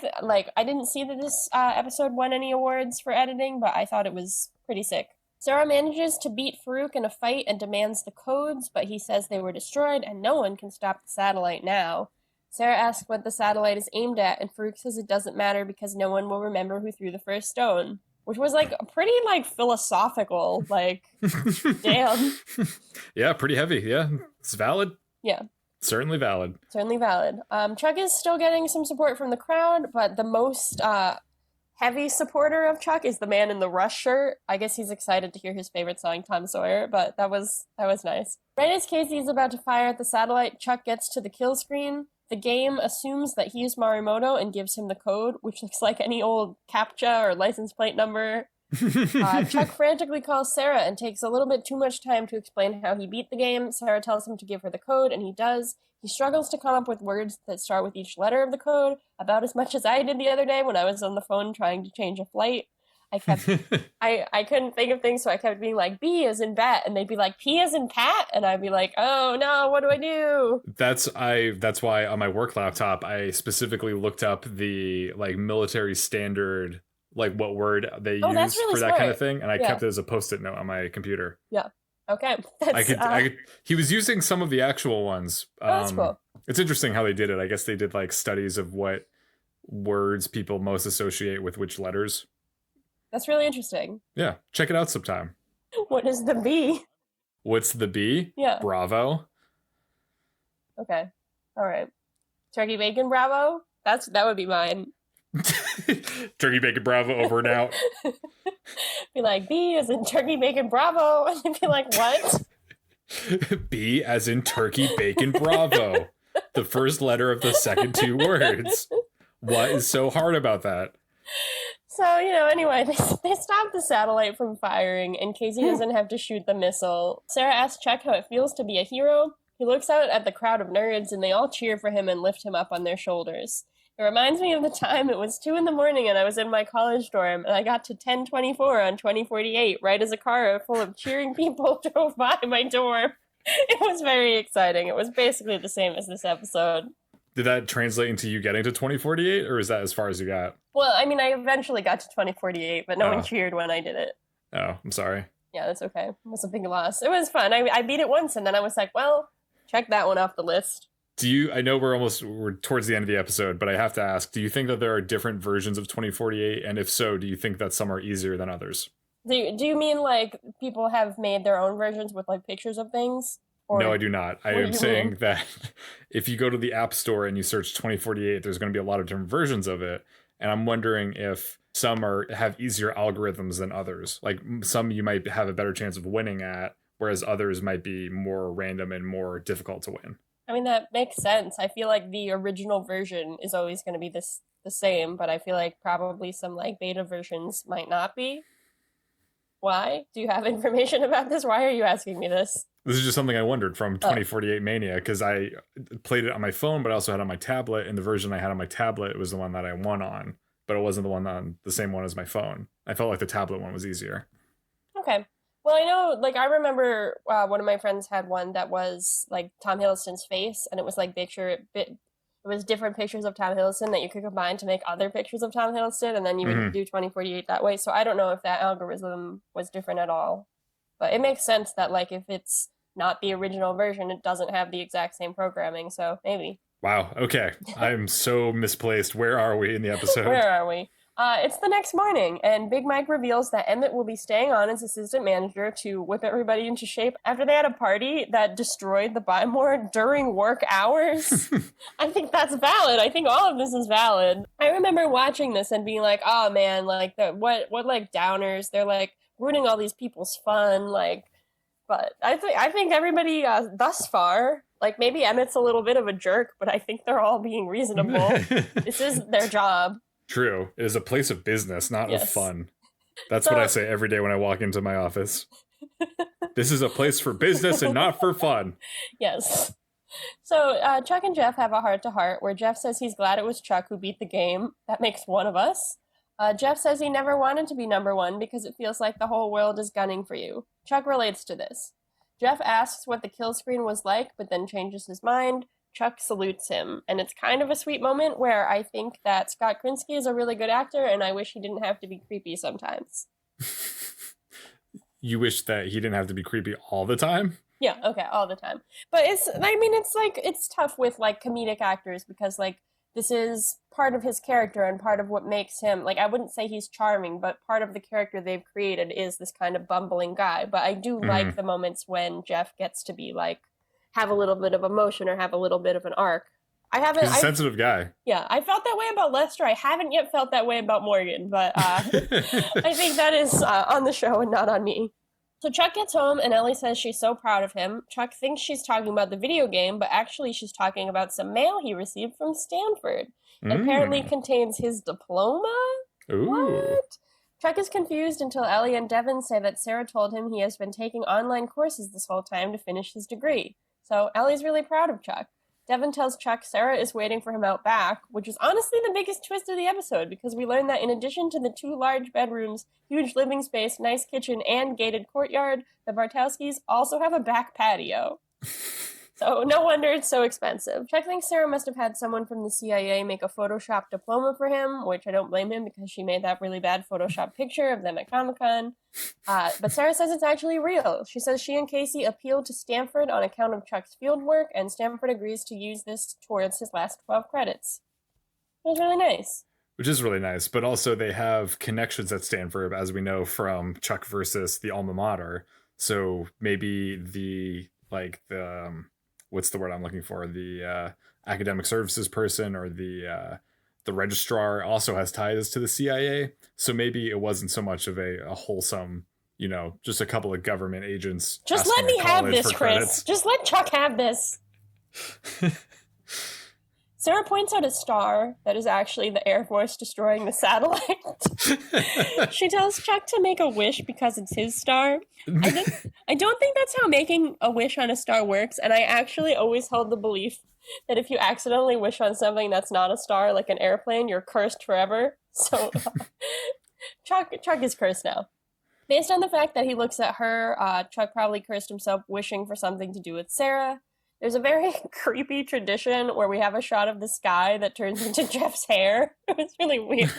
didn't see that this episode won any awards for editing, but I thought it was pretty sick. Sarah manages to beat Farouk in a fight and demands the codes, but he says they were destroyed and no one can stop the satellite now. Sarah asks what the satellite is aimed at, and Farouk says it doesn't matter because no one will remember who threw the first stone. Which was pretty philosophical, damn. Yeah, pretty heavy. Yeah, it's valid. Yeah. Certainly valid. Certainly valid. Chuck is still getting some support from the crowd, but the most heavy supporter of Chuck is the man in the Rush shirt. I guess he's excited to hear his favorite song, Tom Sawyer, but that was nice. Right as Casey is about to fire at the satellite, Chuck gets to the kill screen. The game assumes that he's Morimoto and gives him the code, which looks like any old CAPTCHA or license plate number. Chuck frantically calls Sarah and takes a little bit too much time to explain how he beat the game. Sarah tells him to give her the code, and he does. He struggles to come up with words that start with each letter of the code, about as much as I did the other day when I was on the phone trying to change a flight. I couldn't think of things, so I kept being like, B as in bat, and they'd be like, P as in Pat, and I'd be like, oh no, what do I do? That's why on my work laptop I specifically looked up the military standard, what word they use really for that smart. kind of thing, and I kept it as a post-it note on my computer. Yeah. Okay. He was using some of the actual ones. That's cool. It's interesting how they did it. I guess they did like studies of what words people most associate with which letters. That's really interesting. Yeah, check it out sometime. What is the B? What's the B? Yeah. Bravo. Okay. All right. Turkey bacon bravo? That would be mine. Turkey bacon bravo over and out. Be like, B as in turkey bacon bravo. And they'd be like, what? B as in turkey bacon bravo. The first letter of the second two words. What is so hard about that? So, anyway, they stopped the satellite from firing in case he doesn't have to shoot the missile. Sarah asks Chuck how it feels to be a hero. He looks out at the crowd of nerds, and they all cheer for him and lift him up on their shoulders. It reminds me of the time it was 2 a.m. and I was in my college dorm, and I got to 1024 on 2048 right as a car full of cheering people drove by my dorm. It was very exciting. It was basically the same as this episode. Did that translate into you getting to 2048, or is that as far as you got? Well, I mean, I eventually got to 2048, but no one cheered when I did it. Oh, I'm sorry. Yeah, that's okay. It was a big loss. It was fun. I beat it once, and then I was like, well, check that one off the list. I know we're towards the end of the episode, but I have to ask, do you think that there are different versions of 2048? And if so, do you think that some are easier than others? Do you mean like people have made their own versions with like pictures of things? Or no, I do not. I am saying that if you go to the App Store and you search 2048, there's going to be a lot of different versions of it. And I'm wondering if some have easier algorithms than others. Like some you might have a better chance of winning at, whereas others might be more random and more difficult to win. I mean, that makes sense. I feel like the original version is always going to be the same, but I feel like probably some like beta versions might not be. Why? Do you have information about this? Why are you asking me this? This is just something I wondered from 2048 Mania, because I played it on my phone, but I also had it on my tablet, and the version I had on my tablet was the one that I won on, but it wasn't the same one as my phone. I felt like the tablet one was easier. Okay. Well, I know, like, I remember one of my friends had one that was, like, Tom Hiddleston's face, and it was, like, it was different pictures of Tom Hiddleston that you could combine to make other pictures of Tom Hiddleston, and then you would do 2048 that way. So I don't know if that algorithm was different at all. But it makes sense that, like, if it's not the original version, it doesn't have the exact same programming, so maybe. Wow, okay. I'm so misplaced. Where are we in the episode? Where are we? It's the next morning, and Big Mike reveals that Emmett will be staying on as assistant manager to whip everybody into shape after they had a party that destroyed the Buy More during work hours. I think that's valid. I think all of this is valid. I remember watching this and being like, oh man, like, what like downers, they're like ruining all these people's fun, like, but I think everybody thus far, like maybe Emmett's a little bit of a jerk, but I think they're all being reasonable. This is their job. True. It is a place of business, not of fun. That's what I say every day when I walk into my office. This is a place for business and not for fun. Yes. So Chuck and Jeff have a heart-to-heart where Jeff says he's glad it was Chuck who beat the game. That makes one of us. Jeff says he never wanted to be number one because it feels like the whole world is gunning for you. Chuck relates to this. Jeff asks what the kill screen was like, but then changes his mind. Chuck salutes him, and it's kind of a sweet moment where I think that Scott Krinsky is a really good actor, and I wish he didn't have to be creepy sometimes. You wish that he didn't have to be creepy all the time? Yeah, okay, all the time. But it's tough with, like, comedic actors because, like, this is part of his character and part of what makes him, like, I wouldn't say he's charming, but part of the character they've created is this kind of bumbling guy. But I do like the moments when Jeff gets to be, like, have a little bit of emotion or have a little bit of an arc. He's a sensitive guy. Yeah, I felt that way about Lester. I haven't yet felt that way about Morgan, but I think that is on the show and not on me. So Chuck gets home and Ellie says she's so proud of him. Chuck thinks she's talking about the video game, but actually she's talking about some mail he received from Stanford. Apparently contains his diploma? Ooh. What? Chuck is confused until Ellie and Devin say that Sarah told him he has been taking online courses this whole time to finish his degree. So Ellie's really proud of Chuck. Devin tells Chuck Sarah is waiting for him out back, which is honestly the biggest twist of the episode because we learn that in addition to the 2 large bedrooms, huge living space, nice kitchen, and gated courtyard, the Bartowskis also have a back patio. So no wonder it's so expensive. Chuck thinks Sarah must have had someone from the CIA make a Photoshop diploma for him, which I don't blame him because she made that really bad Photoshop picture of them at Comic-Con. But Sarah says it's actually real. She says she and Casey appealed to Stanford on account of Chuck's field work, and Stanford agrees to use this towards his last 12 credits. It was really nice. Which is really nice, but also they have connections at Stanford, as we know from Chuck versus the alma mater. So maybe the what's the word I'm looking for? The academic services person or the registrar also has ties to the CIA. So maybe it wasn't so much of a wholesome, just a couple of government agents. Just let me have this, Chris. Just let Chuck have this. Sarah points out a star that is actually the Air Force destroying the satellite. She tells Chuck to make a wish because it's his star. I don't think that's how making a wish on a star works, and I actually always held the belief that if you accidentally wish on something that's not a star, like an airplane, you're cursed forever. So Chuck is cursed now. Based on the fact that he looks at her, Chuck probably cursed himself wishing for something to do with Sarah. There's a very creepy tradition where we have a shot of the sky that turns into Jeff's hair. It was really weird.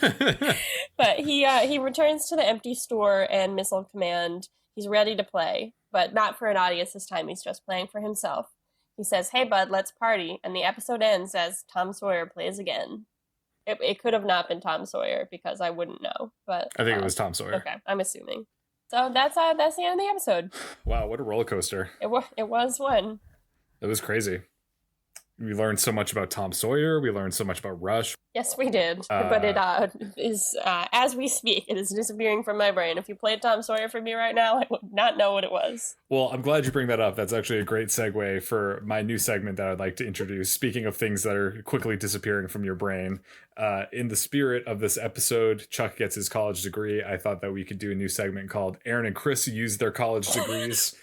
But he returns to the empty store and Missile Command. He's ready to play, but not for an audience this time. He's just playing for himself. He says, "Hey, bud, let's party." And the episode ends as Tom Sawyer plays again. It could have not been Tom Sawyer because I wouldn't know. But I think it was Tom Sawyer. Okay, I'm assuming. So that's the end of the episode. Wow, what a roller coaster. It was one. It was crazy. We learned so much about Tom Sawyer. We learned so much about Rush. Yes, we did. But it is, as we speak, it is disappearing from my brain. If you played Tom Sawyer for me right now, I would not know what it was. Well, I'm glad you bring that up. That's actually a great segue for my new segment that I'd like to introduce. Speaking of things that are quickly disappearing from your brain, in the spirit of this episode, Chuck gets his college degree. I thought that we could do a new segment called Erin and Chris Use Their College Degrees.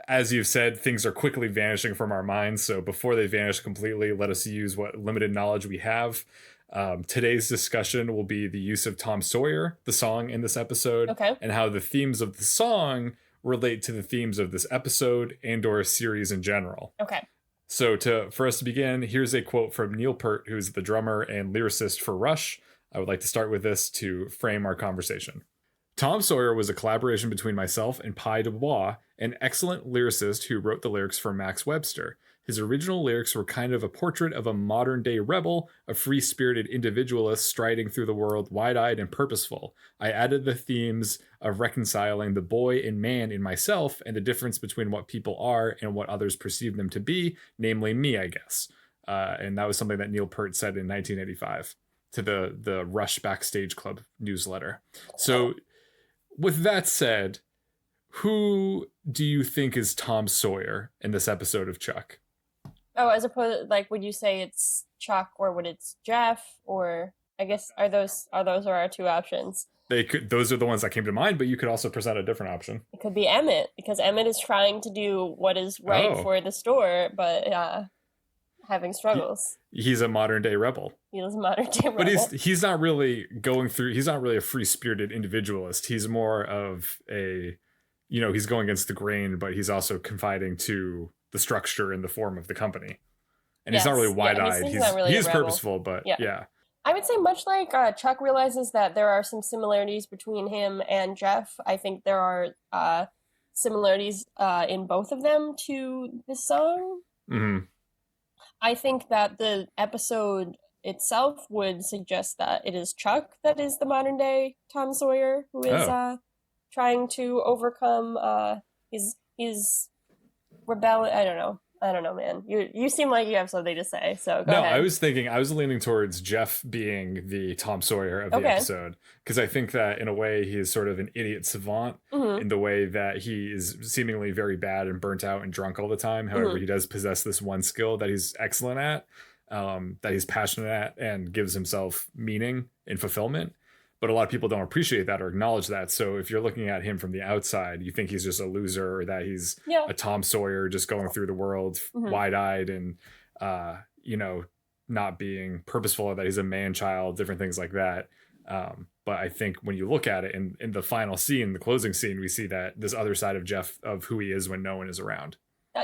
As you've said, things are quickly vanishing from our minds. So before they vanish completely, let us use what limited knowledge we have. Today's discussion will be the use of Tom Sawyer, the song in this episode, okay, and how the themes of the song relate to the themes of this episode and or series in general. Okay. So for us to begin, here's a quote from Neil Peart, who's the drummer and lyricist for Rush. I would like to start with this to frame our conversation. Tom Sawyer was a collaboration between myself and Pi Dubois, an excellent lyricist who wrote the lyrics for Max Webster. His original lyrics were kind of a portrait of a modern-day rebel, a free-spirited individualist striding through the world wide-eyed and purposeful. I added the themes of reconciling the boy and man in myself and the difference between what people are and what others perceive them to be, namely me, I guess. And that was something that Neil Peart said in 1985 to the Rush Backstage Club newsletter. So with that said, who do you think is Tom Sawyer in this episode of Chuck? Oh, as opposed, would you say it's Chuck or would it's Jeff? Or I guess are those our two options? Those are the ones that came to mind, but you could also present a different option. It could be Emmett, because Emmett is trying to do what is right for the store, but having struggles. He's a modern day rebel. He is a modern day rebel. But he's not really he's not really a free-spirited individualist. He's more of a, he's going against the grain, but he's also confiding to the structure and the form of the company. And he's not really wide-eyed. He's purposeful, but yeah. I would say much like Chuck realizes that there are some similarities between him and Jeff, I think there are similarities in both of them to this song. Mm-hmm. I think that the episode itself would suggest that it is Chuck that is the modern day Tom Sawyer, who is trying to overcome his rebellion. I don't know, man. You seem like you have something to say, so go ahead. I was leaning towards Jeff being the Tom Sawyer of the episode, because I think that in a way he is sort of an idiot savant in the way that he is seemingly very bad and burnt out and drunk all the time. However, he does possess this one skill that he's excellent at, that he's passionate at and gives himself meaning and fulfillment. But a lot of people don't appreciate that or acknowledge that. So if you're looking at him from the outside, you think he's just a loser, or that he's a Tom Sawyer just going through the world wide-eyed and, not being purposeful, or that he's a man-child, different things like that. But I think when you look at it in the final scene, the closing scene, we see that this other side of Jeff, of who he is when no one is around.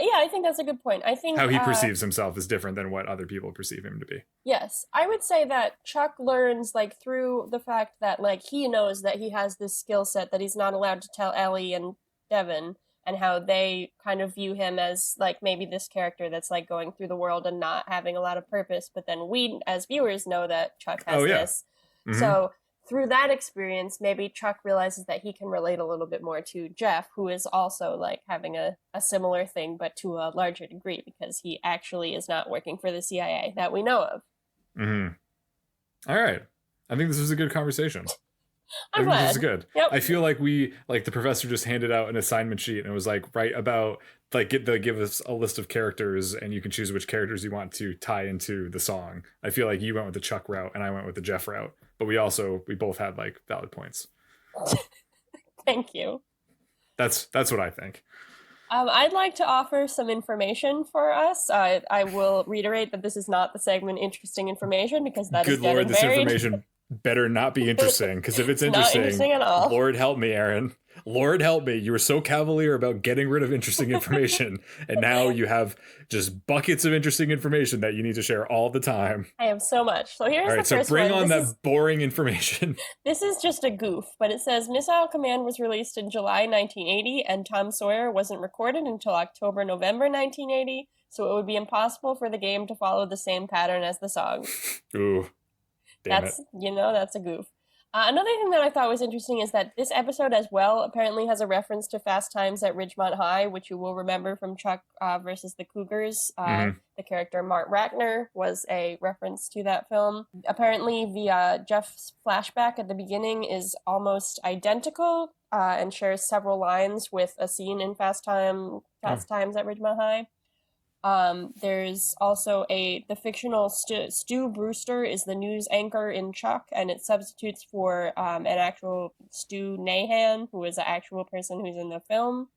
Yeah, I think that's a good point. I think how he perceives himself is different than what other people perceive him to be. Yes, I would say that Chuck learns like through the fact that like he knows that he has this skill set that he's not allowed to tell Ellie and Devin, and how they kind of view him as like maybe this character that's like going through the world and not having a lot of purpose. But then we as viewers know that Chuck has this. Mm-hmm. So through that experience, maybe Chuck realizes that he can relate a little bit more to Jeff, who is also like having a similar thing, but to a larger degree, because he actually is not working for the CIA that we know of. Mm-hmm. All right. I think this was a good conversation. I'm glad. This is good. Yep. I feel like the professor just handed out an assignment sheet and it was like, write about, like, give us a list of characters and you can choose which characters you want to tie into the song. I feel like you went with the Chuck route and I went with the Jeff route, but we both had like valid points. Thank you. That's what I think. I'd like to offer some information for us. I will reiterate that this is not the segment Interesting Information, because that is Good Lord, this information better not be interesting, because if it's interesting, not interesting at all. Lord help me, Erin. Lord help me. You were so cavalier about getting rid of interesting information, and now you have just buckets of interesting information that you need to share all the time. I have so much. So here's all right, the first so bring one. on that boring information. This is just a goof, but it says Missile Command was released in July 1980, and Tom Sawyer wasn't recorded until October-November 1980, so it would be impossible for the game to follow the same pattern as the song. Ooh. That's a goof. Another thing that I thought was interesting is that this episode as well apparently has a reference to Fast Times at Ridgemont High, which you will remember from Chuck versus the Cougars. The character Mark Ratner was a reference to that film. Apparently, Jeff's flashback at the beginning is almost identical and shares several lines with a scene in Fast Times at Ridgemont High. There's also the fictional Stu Brewster is the news anchor in Chuck, and it substitutes for an actual Stu Nahan, who is an actual person who's in the film.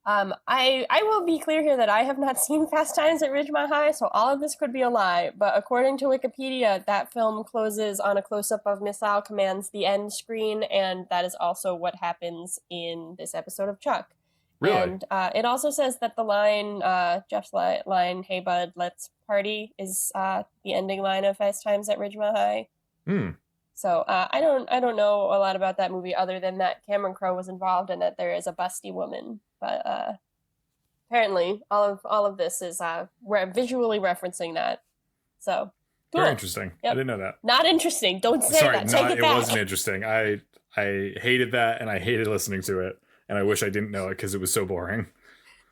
I will be clear here that I have not seen Fast Times at Ridgemont High, so all of this could be a lie, but according to Wikipedia, that film closes on a close-up of Missile Command's The End screen, and that is also what happens in this episode of Chuck. Really? And it also says that the line, Jeff's line, "Hey bud, let's party," is the ending line of Fast Times at Ridgemont High. So I don't know a lot about that movie other than that Cameron Crowe was involved and that there is a busty woman. But apparently all of this is we're visually referencing that. So cool. Very interesting. Yep. I didn't know that. Not interesting. Don't say that. Sorry, it wasn't interesting. I hated that and I hated listening to it. And I wish I didn't know it because it was so boring.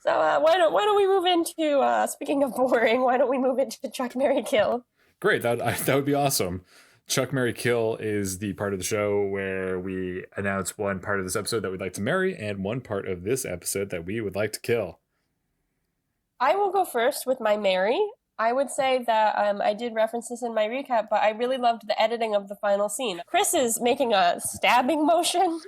So why don't we move into, speaking of boring, why don't we move into Chuck, Marry, Kill? Great, that would be awesome. Chuck, Marry, Kill is the part of the show where we announce one part of this episode that we'd like to marry and one part of this episode that we would like to kill. I will go first with my marry. I would say that I did reference this in my recap, but I really loved the editing of the final scene. Chris is making a stabbing motion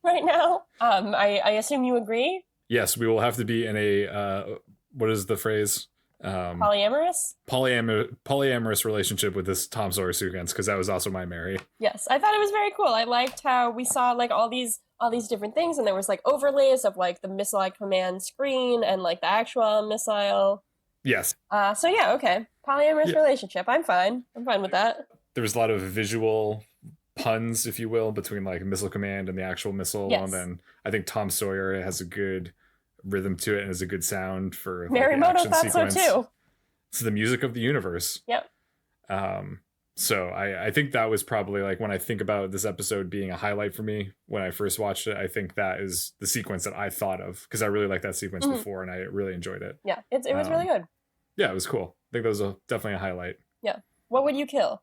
right now. I assume you agree? Yes, we will have to be in a, what is the phrase? Polyamorous? Polyamorous relationship with this Tom Sawyer sequence, because that was also my marry. Yes, I thought it was very cool. I liked how we saw like all these different things, and there was like overlays of like the Missile Command screen and like the actual missile. Yes. So yeah, okay. Polyamorous relationship. I'm fine with that. There was a lot of visual puns, if you will, between like Missile Command and the actual missile. Yes. And then I think Tom Sawyer has a good rhythm to it and has a good sound for like, Marimoto thought sequence. so too. It's the music of the universe. Yep. So I think that was probably like when I think about this episode being a highlight for me when I first watched it, I think that is the sequence that I thought of because I really liked that sequence before and I really enjoyed it. Yeah, it was really good. Yeah, it was cool. I think that was definitely a highlight. Yeah. What would you kill?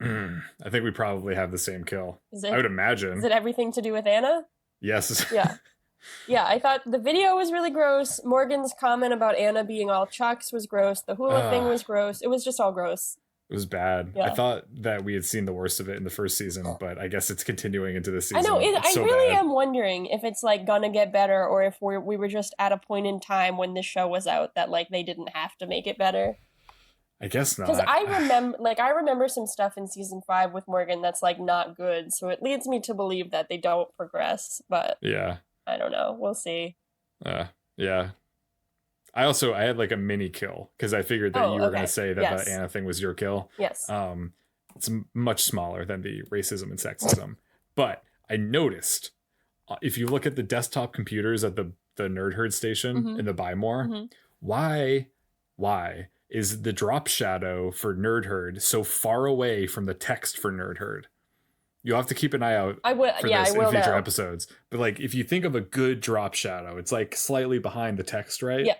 I think we probably have the same kill. I would imagine. Is it everything to do with Anna? Yes. Yeah. Yeah, I thought the video was really gross. Morgan's comment about Anna being all Chucks was gross. The hula thing was gross. It was just all gross. It was bad. Yeah. I thought that we had seen the worst of it in the first season, but I guess it's continuing into this season. I know. I really am wondering if it's like gonna get better or if we were just at a point in time when this show was out that like they didn't have to make it better. I guess not. Because I remember some stuff in season 5 with Morgan that's like not good, so it leads me to believe that they don't progress. But yeah, I don't know. We'll see. Yeah. I had like a mini kill because I figured that you were going to say that the Anna thing was your kill. Yes. It's much smaller than the racism and sexism. But I noticed if you look at the desktop computers at the Nerd Herd station in the Buy More, why is the drop shadow for Nerd Herd so far away from the text for Nerd Herd? You'll have to keep an eye out for this in future episodes. But like, if you think of a good drop shadow, it's like slightly behind the text, right? Yeah.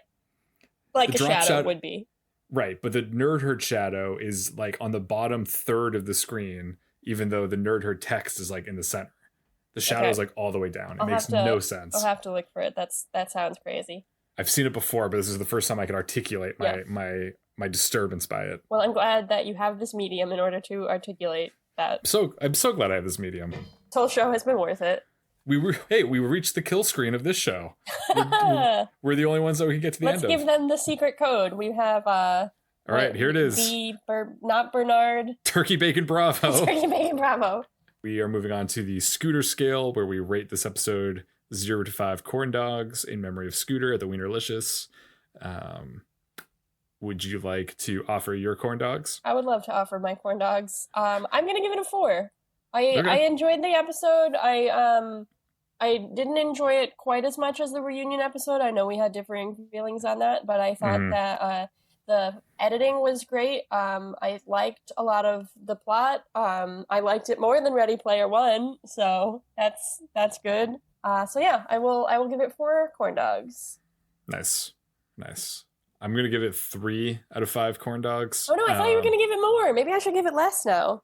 Like the a shadow would be. Right. But the Nerd Herd shadow is like on the bottom third of the screen, even though the Nerd Herd text is like in the center. The shadow is like all the way down. It makes no sense. I'll have to look for it. That sounds crazy. I've seen it before, but this is the first time I could articulate my disturbance by it. Well, I'm glad that you have this medium in order to articulate that. I'm so glad I have this medium. This whole show has been worth it. We reached the kill screen of this show. We're the only ones that we can get to the end of. Let's give them the secret code. We have all right, here it is. Not Bernard. Turkey Bacon Bravo. Turkey Bacon Bravo. We are moving on to the Scooter scale, where we rate this episode 0 to 5 corn dogs in memory of Scooter at the Wienerlicious. Would you like to offer your corn dogs? I would love to offer my corn dogs. I'm going to give it a 4. I enjoyed the episode. I didn't enjoy it quite as much as the reunion episode. I know we had differing feelings on that, but I thought that the editing was great. I liked a lot of the plot. I liked it more than Ready Player One, so that's good. So yeah, I will give it 4 corn dogs. Nice. I'm gonna give it 3 out of 5 corn dogs. Oh no, I thought you were gonna give it more. Maybe I should give it less now.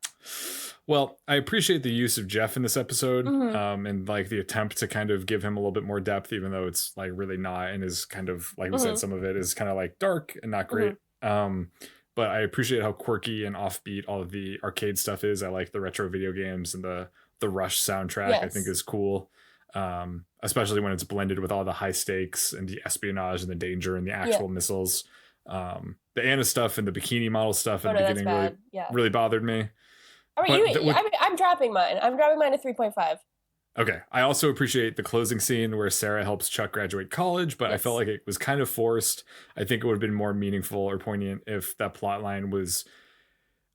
Well, I appreciate the use of Jeff in this episode, and like the attempt to kind of give him a little bit more depth, even though it's like really not, and is kind of like we said, some of it is kind of like dark and not great. But I appreciate how quirky and offbeat all of the arcade stuff is. I like the retro video games and the Rush soundtrack. Yes. I think is cool, especially when it's blended with all the high stakes and the espionage and the danger and the actual missiles. The Anna stuff and the bikini model stuff at the beginning really bothered me. All right, I'm dropping mine. I'm dropping mine to 3.5. Okay. I also appreciate the closing scene where Sarah helps Chuck graduate college, but I felt like it was kind of forced. I think it would have been more meaningful or poignant if that plot line was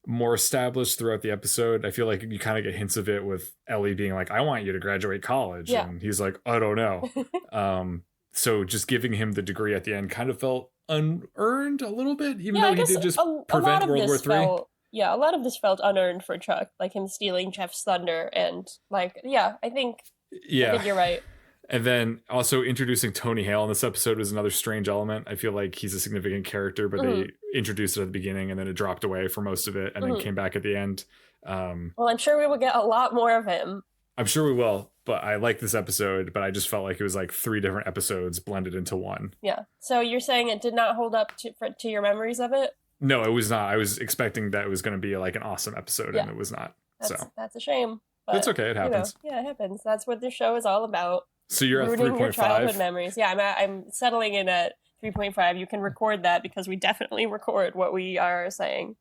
more established throughout the episode. I feel like you kind of get hints of it with Ellie being like, I want you to graduate college. Yeah. And he's like, I don't know. So just giving him the degree at the end kind of felt unearned a little bit, even though he did just prevent World War III. Yeah, a lot of this felt unearned for Chuck, like him stealing Jeff's thunder, and like, I think you're right. And then also introducing Tony Hale in this episode was another strange element. I feel like he's a significant character, but they introduced it at the beginning and then it dropped away for most of it and then came back at the end. Well, I'm sure we will get a lot more of him. I'm sure we will, but I like this episode, but I just felt like it was like 3 different episodes blended into one. Yeah. So you're saying it did not hold up to your memories of it? No, it was not. I was expecting that it was going to be like an awesome episode, and it was not. That's a shame. But it's okay. It happens. It happens. That's what this show is all about. So you're at 3.5. Your childhood memories. Yeah, I'm settling in at 3.5. You can record that because we definitely record what we are saying.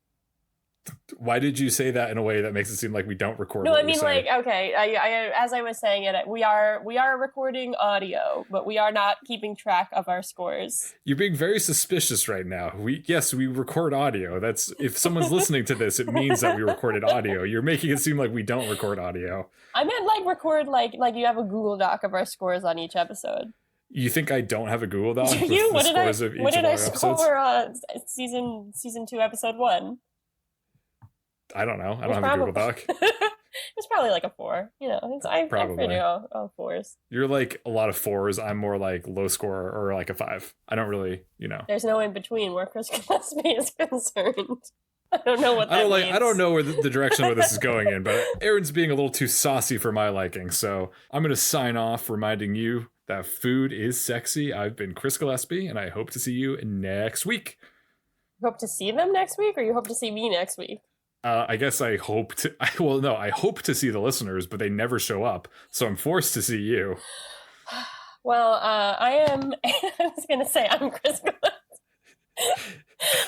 Why did you say that in a way that makes it seem like we don't record? No, I mean, like, okay, I as I was saying it, we are recording audio, but we are not keeping track of our scores. You're being very suspicious right now. We record audio. That's if someone's listening to this, it means that we recorded audio. You're making it seem like we don't record audio. I meant like record like you have a Google Doc of our scores on each episode. You think I don't have a Google Doc? What did I score season 2 episode 1? I don't know. I don't have a Google Doc. It's probably like a 4. You know, I'm pretty all 4s. You're like a lot of 4s. I'm more like low score or like a 5. I don't really, There's no in between where Chris Gillespie is concerned. I don't know what that means. I don't know where the direction where this is going in, but Erin's being a little too saucy for my liking. So I'm going to sign off reminding you that food is sexy. I've been Chris Gillespie, and I hope to see you next week. You hope to see them next week, or you hope to see me next week? I guess I hope to. I hope to see the listeners, but they never show up, so I'm forced to see you. Well, I am. I was going to say I'm Chris Gillespie.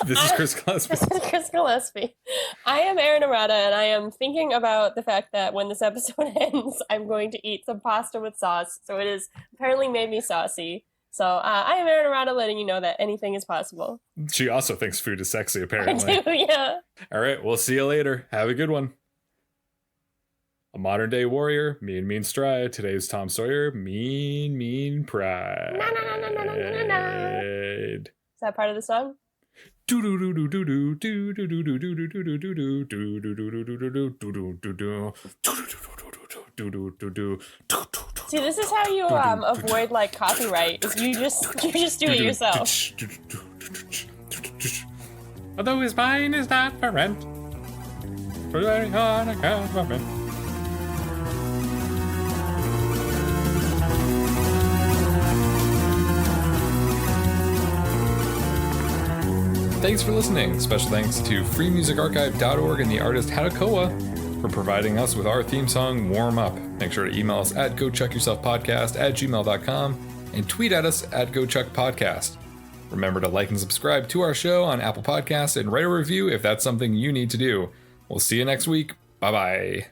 This is Chris Gillespie. This is Chris Gillespie. I am Erin Arata, and I am thinking about the fact that when this episode ends, I'm going to eat some pasta with sauce. So it has apparently made me saucy. So I am Erin Arata, letting you know that anything is possible. She also thinks food is sexy, I apparently. do, yeah. All right, we'll see you later. Have a good one. A modern day warrior, mean, mean stride. Today's Tom Sawyer, mean, mean pride. Na, na, na, na, na, na, na, na. Is that part of the song? See, this is how you avoid like copyright. Is you just do it yourself. Although his mind is not for rent, for very hard account of it. Thanks for listening. Special thanks to freemusicarchive.org and the artist Hadakoa for providing us with our theme song, Warm Up. Make sure to email us at gochuckyourselfpodcast@gmail.com and tweet at us at gochuckpodcast. Remember to like and subscribe to our show on Apple Podcasts and write a review if that's something you need to do. We'll see you next week. Bye-bye.